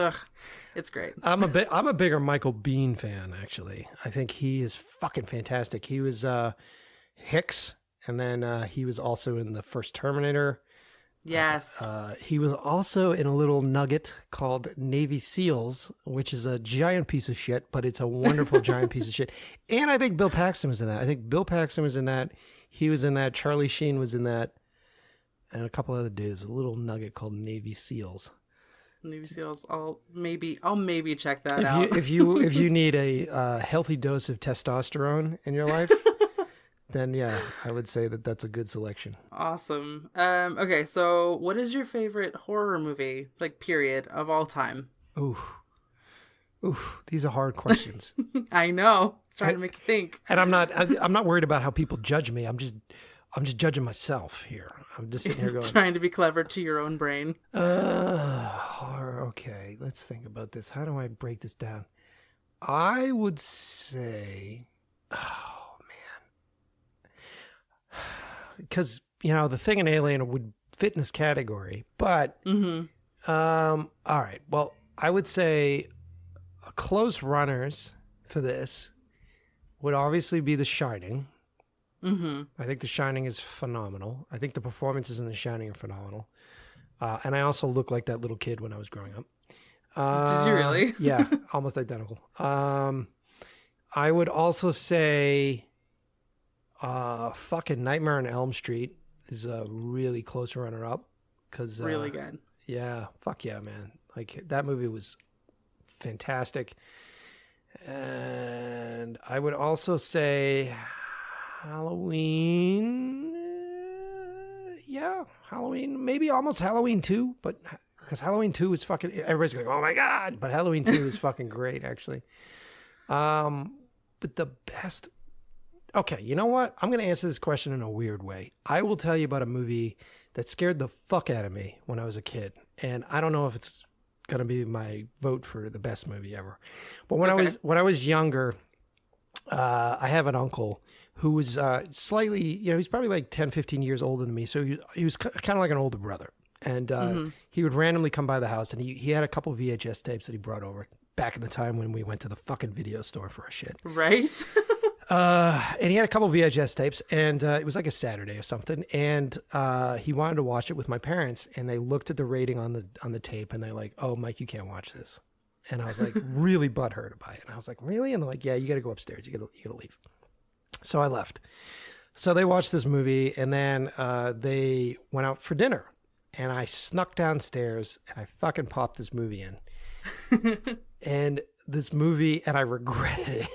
[SPEAKER 1] it's great.
[SPEAKER 3] I'm a bigger Michael Biehn fan, actually. I think he is fucking fantastic. He was Hicks, and then he was also in the first Terminator.
[SPEAKER 1] Yes.
[SPEAKER 3] He was also in a little nugget called Navy SEALs, which is a giant piece of shit, but it's a wonderful giant piece of shit. And I think Bill Paxton was in that. I think Bill Paxton was in that. He was in that. Charlie Sheen was in that. And a couple other dudes. A little nugget called Navy SEALs.
[SPEAKER 1] Navy SEALs. I'll maybe check that out.
[SPEAKER 3] If you need a healthy dose of testosterone in your life, then yeah, I would say that that's a good selection.
[SPEAKER 1] Awesome. Okay, so what is your favorite horror movie, like period, of all time?
[SPEAKER 3] Ooh, these are hard questions.
[SPEAKER 1] I know. It's trying to make you think.
[SPEAKER 3] And I'm not worried about how people judge me. I'm just judging myself here. I'm just sitting here going,
[SPEAKER 1] trying to be clever to your own brain.
[SPEAKER 3] Horror. Okay, let's think about this. How do I break this down? I would say, because the Thing and Alien would fit in this category, but all right. Well, I would say close runners for this would obviously be The Shining. I think The Shining is phenomenal. I think the performances in The Shining are phenomenal, and I also look like that little kid when I was growing up.
[SPEAKER 1] Did you really?
[SPEAKER 3] Yeah, almost identical. I would also say. Fucking Nightmare on Elm Street is a really close runner-up.
[SPEAKER 1] Really good.
[SPEAKER 3] Yeah, fuck yeah, man. Like, that movie was fantastic. And I would also say Halloween. Yeah, Halloween. Maybe almost Halloween 2, but because Halloween 2 is fucking... Everybody's going, oh my God. But Halloween 2 is fucking great, actually. But the best... Okay, you know what? I'm going to answer this question in a weird way. I will tell you about a movie that scared the fuck out of me when I was a kid. And I don't know if it's going to be my vote for the best movie ever. But when I was younger, I have an uncle who was slightly, he's probably like 10, 15 years older than me. So he was kind of like an older brother. And he would randomly come by the house, and he had a couple VHS tapes that he brought over back in the time when we went to the fucking video store for a shit.
[SPEAKER 1] Right?
[SPEAKER 3] And he had a couple VHS tapes, and it was like a Saturday or something, and he wanted to watch it with my parents, and they looked at the rating on the tape, and they're like, oh, Mike, you can't watch this. And I was like really butthurt by it. And I was like, really? And they're like, yeah, you got to go upstairs. You got to leave. So I left. So they watched this movie, and then they went out for dinner, and I snuck downstairs, and I fucking popped this movie in. And this movie, and I regretted it.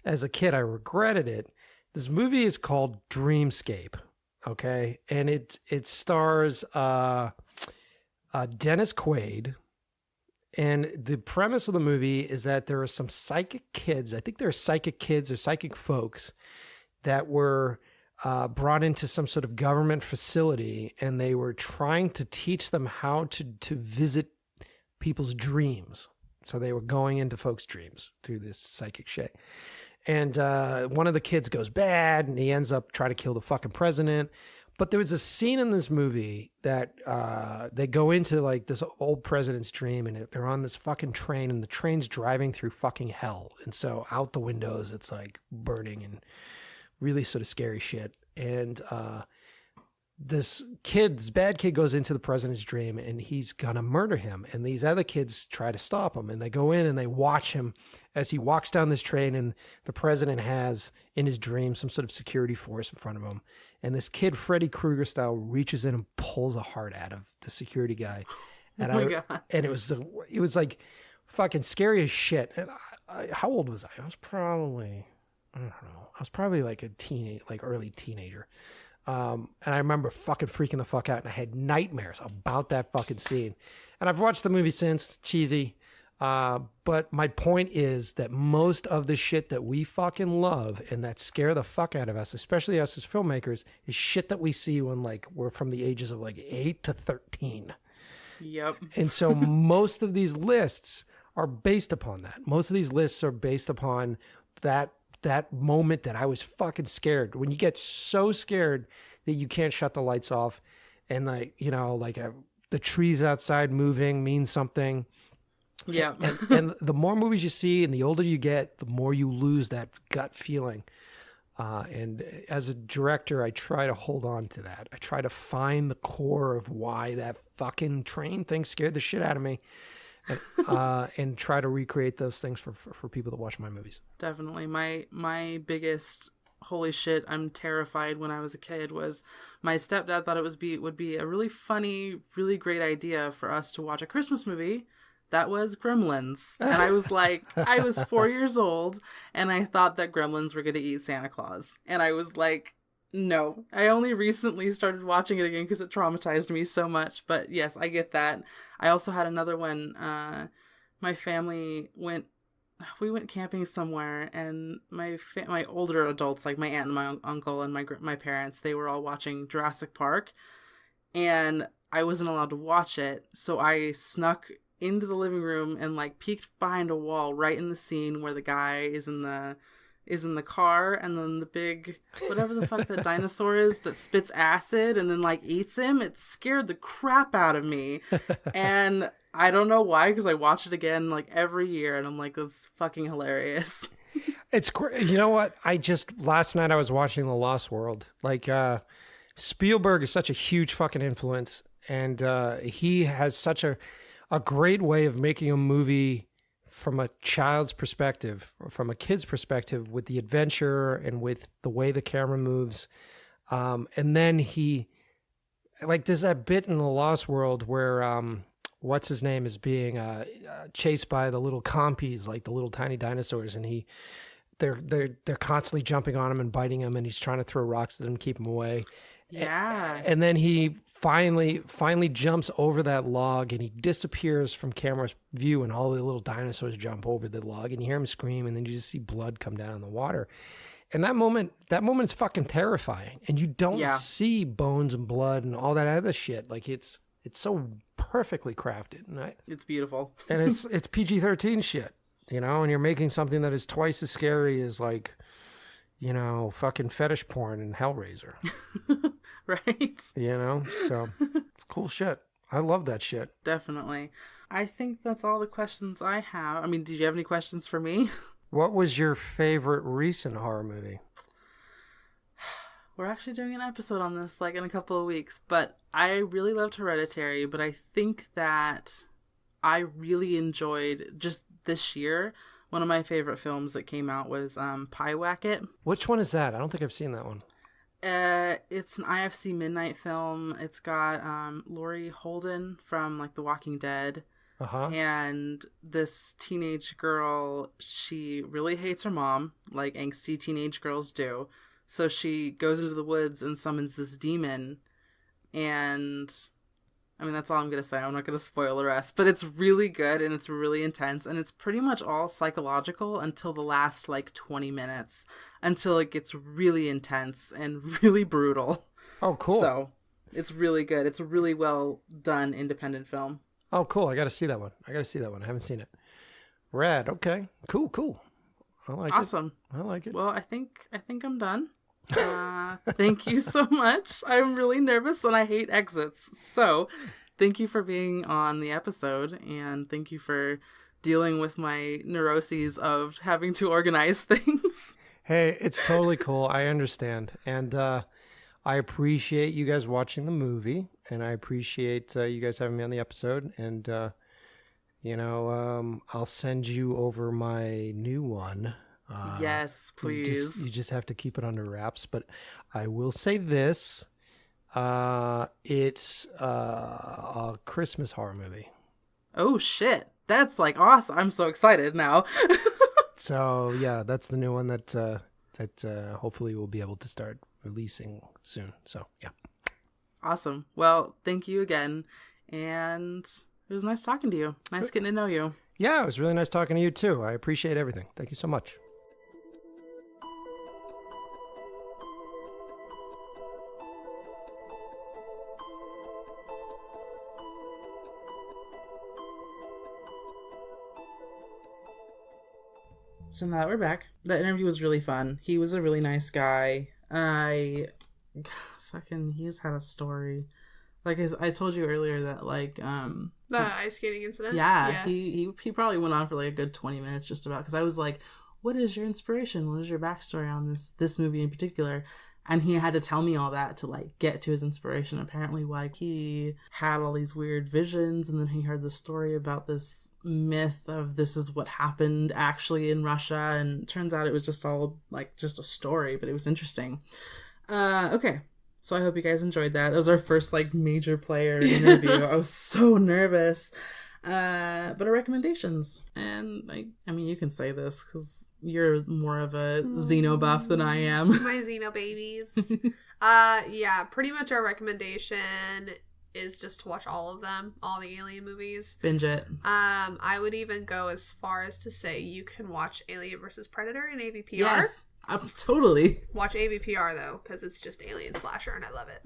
[SPEAKER 3] As a kid, I regretted it. This movie is called Dreamscape, okay? And it stars Dennis Quaid. And the premise of the movie is that there are some psychic kids. I think there are psychic kids or psychic folks that were brought into some sort of government facility, and they were trying to teach them how to visit people's dreams. So they were going into folks' dreams through this psychic shit. And one of the kids goes bad, and he ends up trying to kill the fucking president. But there was a scene in this movie that they go into like this old president's dream, and they're on this fucking train, and the train's driving through fucking hell. And so out the windows, it's like burning and really sort of scary shit. And this bad kid goes into the president's dream, and he's gonna murder him. And these other kids try to stop him, and they go in and they watch him as he walks down this train, and the president has in his dream some sort of security force in front of him. And this kid, Freddy Krueger style, reaches in and pulls a heart out of the security guy. And
[SPEAKER 1] God.
[SPEAKER 3] And it was like fucking scary as shit. And how old was I? I was probably like early teenager. And I remember fucking freaking the fuck out, and I had nightmares about that fucking scene. And I've watched the movie since. Cheesy. But my point is that most of the shit that we fucking love and that scare the fuck out of us, especially us as filmmakers, is shit that we see when like we're from the ages of like 8 to 13.
[SPEAKER 1] Yep.
[SPEAKER 3] And so most of these lists are based upon that. Most of these lists are based upon that moment that I was fucking scared. When you get so scared that you can't shut the lights off, and like, you know, like the trees outside moving means something.
[SPEAKER 1] Yeah.
[SPEAKER 3] And the more movies you see and the older you get, the more you lose that gut feeling. And as a director, I try to hold on to that. I try to find the core of why that fucking train thing scared the shit out of me, and try to recreate those things for people that watch my movies.
[SPEAKER 1] Definitely. My biggest holy shit, I'm terrified when I was a kid was my stepdad thought it would be a really funny, really great idea for us to watch a Christmas movie that was Gremlins. And I was like, I was 4 years old and I thought that Gremlins were going to eat Santa Claus. And I was like, no. I only recently started watching it again because it traumatized me so much. But yes, I get that. I also had another one. My family went camping somewhere, and my older adults, like my aunt and my uncle and my parents, they were all watching Jurassic Park, and I wasn't allowed to watch it. So I snuck into the living room and like peeked behind a wall right in the scene where the guy is in the car, and then the big whatever the fuck that dinosaur is that spits acid and then like eats him. It scared the crap out of me. And I don't know why, because I watch it again like every year and I'm like, that's fucking hilarious.
[SPEAKER 3] It's great. You know what? Last night I was watching The Lost World. Like, Spielberg is such a huge fucking influence, and he has such a great way of making a movie from a child's perspective, or from a kid's perspective, with the adventure and with the way the camera moves. And then there's that bit in The Lost World where, what's his name is being chased by the little compies, like the little tiny dinosaurs, and they're constantly jumping on him and biting him, and he's trying to throw rocks at them, keep him away.
[SPEAKER 1] Yeah.
[SPEAKER 3] And then he finally jumps over that log, and he disappears from camera's view, and all the little dinosaurs jump over the log, and you hear him scream, and then you just see blood come down in the water. And that moment's fucking terrifying. And you don't see bones and blood and all that other shit. Like it's so perfectly crafted. And
[SPEAKER 1] it's beautiful.
[SPEAKER 3] And it's PG-13 shit, you know, and you're making something that is twice as scary as like, you know, fucking fetish porn and Hellraiser.
[SPEAKER 1] Right?
[SPEAKER 3] You know? So, cool shit. I love that shit.
[SPEAKER 1] Definitely. I think that's all the questions I have. I mean, do you have any questions for me?
[SPEAKER 3] What was your favorite recent horror movie?
[SPEAKER 1] We're actually doing an episode on this, like, in a couple of weeks. But I really loved Hereditary, but I think that I really enjoyed, just this year, one of my favorite films that came out was Pyewacket.
[SPEAKER 3] Which one is that? I don't think I've seen that one.
[SPEAKER 1] It's an IFC Midnight film. It's got Laurie Holden from like The Walking Dead.
[SPEAKER 3] Uh-huh.
[SPEAKER 1] And this teenage girl, she really hates her mom, like angsty teenage girls do. So she goes into the woods and summons this demon. And I mean, that's all I'm going to say. I'm not going to spoil the rest. But it's really good and it's really intense. And it's pretty much all psychological until the last like 20 minutes. Until it gets really intense and really brutal.
[SPEAKER 3] Oh, cool.
[SPEAKER 1] So it's really good. It's a really well done independent film.
[SPEAKER 3] Oh, cool. I got to see that one. I haven't seen it. Rad. Okay. Cool. I like it.
[SPEAKER 1] Awesome.
[SPEAKER 3] I like it.
[SPEAKER 1] Well, I think I'm done. Thank you so much. I'm really nervous and I hate exits. So thank you for being on the episode, and thank you for dealing with my neuroses of having to organize things.
[SPEAKER 3] Hey, it's totally cool. I understand. And I appreciate you guys watching the movie, and I appreciate you guys having me on the episode. And, I'll send you over my new one.
[SPEAKER 1] Yes, please.
[SPEAKER 3] You just have to keep it under wraps. But I will say this. It's a Christmas horror movie.
[SPEAKER 1] Oh, shit. That's like awesome. I'm so excited now.
[SPEAKER 3] So, yeah, that's the new one that hopefully we'll be able to start releasing soon. So, yeah.
[SPEAKER 1] Awesome. Well, thank you again. And it was nice talking to you. Nice getting to know you.
[SPEAKER 3] Yeah, it was really nice talking to you too. I appreciate everything. Thank you so much.
[SPEAKER 1] So now that we're back, that interview was really fun. He was a really nice guy. He's had a story. Like I told you earlier that
[SPEAKER 2] the ice skating incident.
[SPEAKER 1] Yeah. He probably went on for like a good 20 minutes just about, because I was like, what is your inspiration? What is your backstory on this movie in particular? And he had to tell me all that to like get to his inspiration. Apparently, like, he had all these weird visions, and then he heard the story about this myth of this is what happened actually in Russia, and it turns out it was just all like just a story, but it was interesting. Okay. So I hope you guys enjoyed that. It was our first like major player interview. I was so nervous. But our recommendations, and I mean, you can say this because you're more of a Xeno buff than I am.
[SPEAKER 2] My Xeno babies. Yeah, pretty much our recommendation is just to watch all of them, all the Alien movies.
[SPEAKER 1] Binge it.
[SPEAKER 2] I would even go as far as to say you can watch Alien vs. Predator in AVPR.
[SPEAKER 1] Yes. Totally.
[SPEAKER 2] Watch AVPR though, because it's just alien slasher and I love it.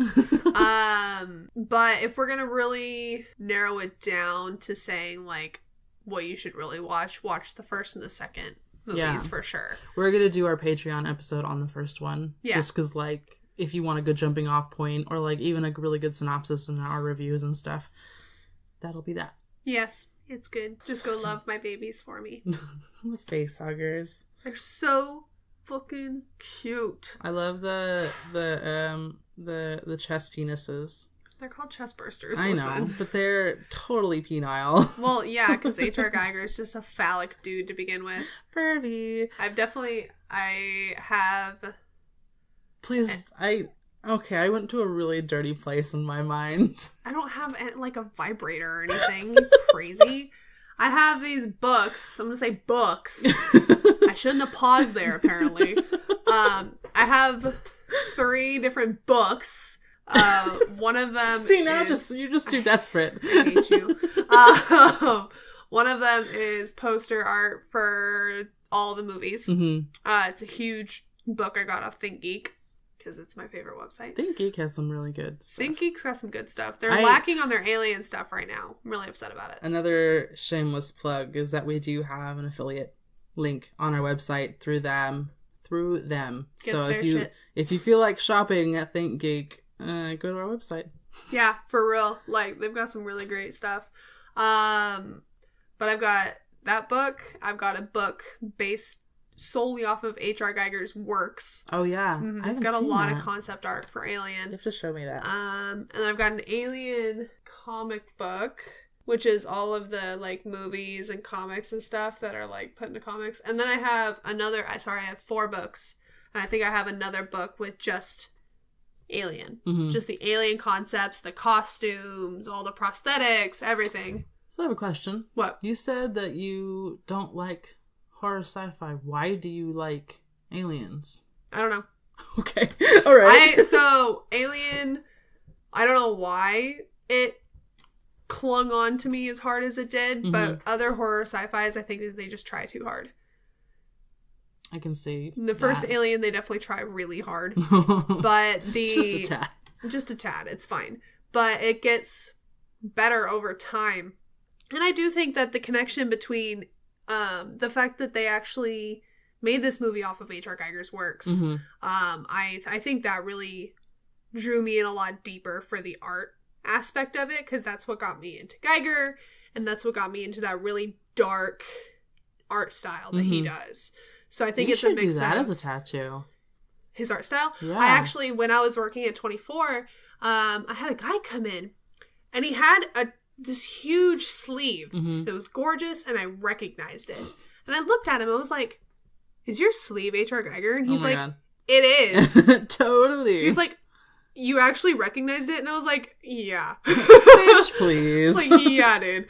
[SPEAKER 2] But if we're gonna really narrow it down to saying like what you should really watch the first and the second movies for sure.
[SPEAKER 1] We're gonna do our Patreon episode on the first one, just because like if you want a good jumping off point or like even a really good synopsis in our reviews and stuff, that'll be that.
[SPEAKER 2] Yes, it's good. Just go love my babies for me.
[SPEAKER 1] Face huggers.
[SPEAKER 2] They're so fucking cute.
[SPEAKER 1] I love the chest penises.
[SPEAKER 2] They're called chest bursters.
[SPEAKER 1] I know, but they're totally penile.
[SPEAKER 2] Well, yeah, because H.R. Geiger is just a phallic dude to begin with.
[SPEAKER 1] Pervy.
[SPEAKER 2] I have.
[SPEAKER 1] Please, I went to a really dirty place in my mind.
[SPEAKER 2] I don't have like a vibrator or anything. You crazy? I have these books. I'm gonna say books. I shouldn't have paused there, apparently. I have 3 different books. One of them
[SPEAKER 1] you're just too desperate.
[SPEAKER 2] I hate you. One of them is poster art for all the movies.
[SPEAKER 1] Mm-hmm.
[SPEAKER 2] It's a huge book I got off ThinkGeek, because it's my favorite website.
[SPEAKER 1] ThinkGeek has some really good stuff.
[SPEAKER 2] ThinkGeek's got some good stuff. They're lacking on their alien stuff right now. I'm really upset about it.
[SPEAKER 1] Another shameless plug is that we do have an affiliate link on our website through them. So if you feel like shopping at ThinkGeek, go to our website.
[SPEAKER 2] Yeah, for real. Like, they've got some really great stuff. But I've got that book. I've got a book based solely off of H.R. Geiger's works.
[SPEAKER 1] Oh yeah.
[SPEAKER 2] Mm-hmm. It's got a lot of concept art for Alien.
[SPEAKER 1] You have to show me that.
[SPEAKER 2] And I've got an Alien comic book, which is all of the like movies and comics and stuff that are like put into comics. And then I have I have 4 books. And I think I have another book with just Alien.
[SPEAKER 1] Mm-hmm.
[SPEAKER 2] Just the alien concepts, the costumes, all the prosthetics, everything.
[SPEAKER 1] So I have a question.
[SPEAKER 2] What?
[SPEAKER 1] You said that you don't like horror sci-fi. Why do you like aliens?
[SPEAKER 2] I don't know.
[SPEAKER 1] Okay. All right.
[SPEAKER 2] So Alien, I don't know why it clung on to me as hard as it did, but other horror sci-fis, I think that they just try too hard.
[SPEAKER 1] I can see
[SPEAKER 2] the first Alien, they definitely try really hard, but just a tad, it's fine, but it gets better over time. And I do think that the connection between the fact that they actually made this movie off of H.R. Geiger's works, I think that really drew me in a lot deeper for the art aspect of it, because that's what got me into Geiger, and that's what got me into that really dark art style that he does. So I think it's a mix of... You should do that
[SPEAKER 1] as a tattoo.
[SPEAKER 2] His art style?
[SPEAKER 1] Yeah.
[SPEAKER 2] I actually, when I was working at 24, I had a guy come in, and he had this huge sleeve that was gorgeous, and I recognized it. And I looked at him, and I was like, is your sleeve H.R. Geiger? And he's like, God. It is.
[SPEAKER 1] Totally.
[SPEAKER 2] He's like, you actually recognized it? And I was like, yeah.
[SPEAKER 1] Bitch, please.
[SPEAKER 2] Like, yeah, dude.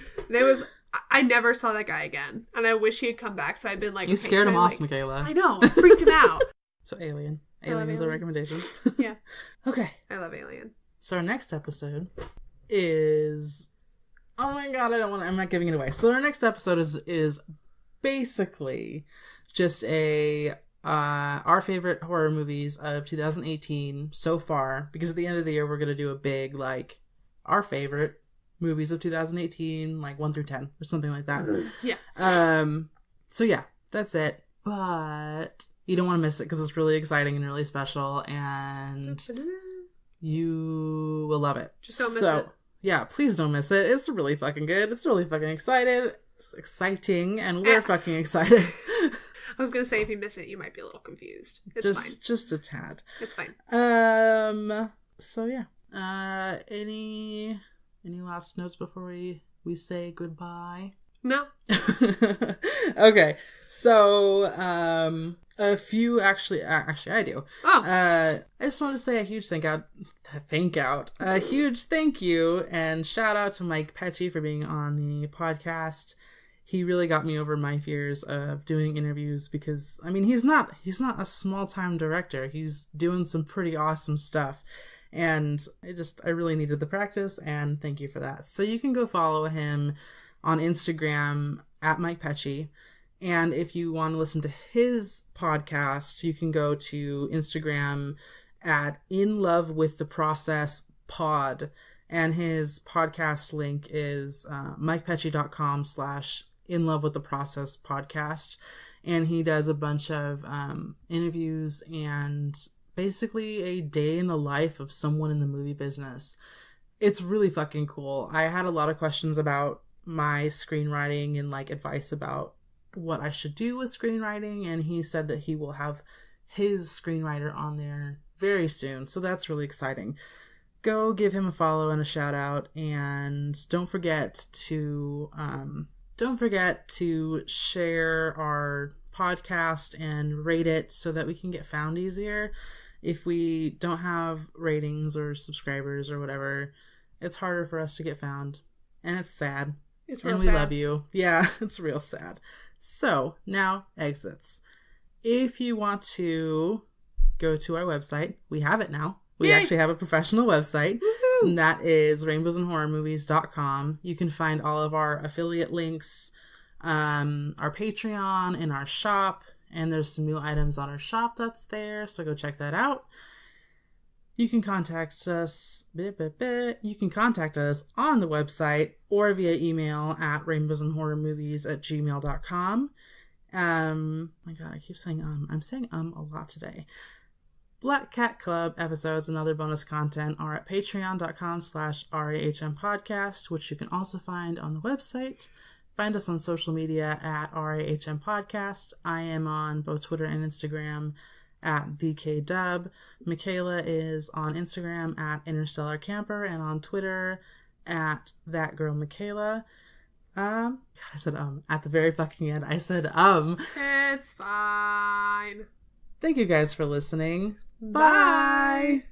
[SPEAKER 2] I never saw that guy again. And I wish he had come back, so I'd been like...
[SPEAKER 1] You scared him off, Michaela.
[SPEAKER 2] I know. It freaked him out.
[SPEAKER 1] So Alien. Alien's a recommendation.
[SPEAKER 2] Yeah.
[SPEAKER 1] Okay.
[SPEAKER 2] I love Alien.
[SPEAKER 1] So our next episode is Oh my god, I'm not giving it away. So our next episode is basically just our favorite horror movies of 2018 so far, because at the end of the year we're gonna do a big like our favorite movies of 2018, like 1 through 10 or something like that.
[SPEAKER 2] Yeah.
[SPEAKER 1] So yeah, that's it. But you don't want to miss it because it's really exciting and really special, and you will love it.
[SPEAKER 2] Just don't miss it.
[SPEAKER 1] Yeah, please don't miss it. It's really fucking good. It's really fucking excited. It's exciting, and we're fucking excited.
[SPEAKER 2] I was gonna say, if you miss it, you might be a little confused. It's fine.
[SPEAKER 1] Just a tad.
[SPEAKER 2] It's fine.
[SPEAKER 1] So yeah. Any last notes before we say goodbye?
[SPEAKER 2] No.
[SPEAKER 1] Okay. So, a few actually I do.
[SPEAKER 2] Oh.
[SPEAKER 1] I just want to say a huge a huge thank you and shout out to Mike Pecci for being on the podcast. He really got me over my fears of doing interviews because, I mean, he's not a small-time director. He's doing some pretty awesome stuff. And I really needed the practice, and thank you for that. So you can go follow him on Instagram at Mike Pecci. And if you want to listen to his podcast, you can go to Instagram at In Love with the Process Pod. And his podcast link is mikepecci.com/In Love with the Process podcast. And he does a bunch of interviews and basically a day in the life of someone in the movie business. It's really fucking cool. I had a lot of questions about my screenwriting and like advice about what I should do with screenwriting, and he said that he will have his screenwriter on there very soon, so that's really exciting. Go give him a follow and a shout out, and don't forget to share our podcast and rate it so that we can get found easier. If we don't have ratings or subscribers or whatever, it's harder for us to get found, and it's sad.
[SPEAKER 2] It's real
[SPEAKER 1] and we
[SPEAKER 2] sad.
[SPEAKER 1] love you. Yeah, it's real sad. So, now exits. If you want to go to our website, we have it now. We
[SPEAKER 2] Yay!
[SPEAKER 1] actually have a professional website.
[SPEAKER 2] Woohoo!
[SPEAKER 1] And that is rainbowsandhorrormovies.com. You can find all of our affiliate links, our Patreon, and our shop. And there's some new items on our shop that's there, so go check that out. You can contact us. You can contact us on the website or via email at rainbowsandhorrormovies@gmail.com. My God, I keep saying I'm saying a lot today. Black Cat Club episodes and other bonus content are at patreon.com/RAHM podcast, which you can also find on the website. Find us on social media at RAHM podcast. I am on both Twitter and Instagram at DKDub. Michaela is on Instagram at Interstellar Camper and on Twitter at That Girl Michaela. God, I said at the very fucking end. I said
[SPEAKER 2] It's fine.
[SPEAKER 1] Thank you guys for listening.
[SPEAKER 2] Bye.
[SPEAKER 1] Bye.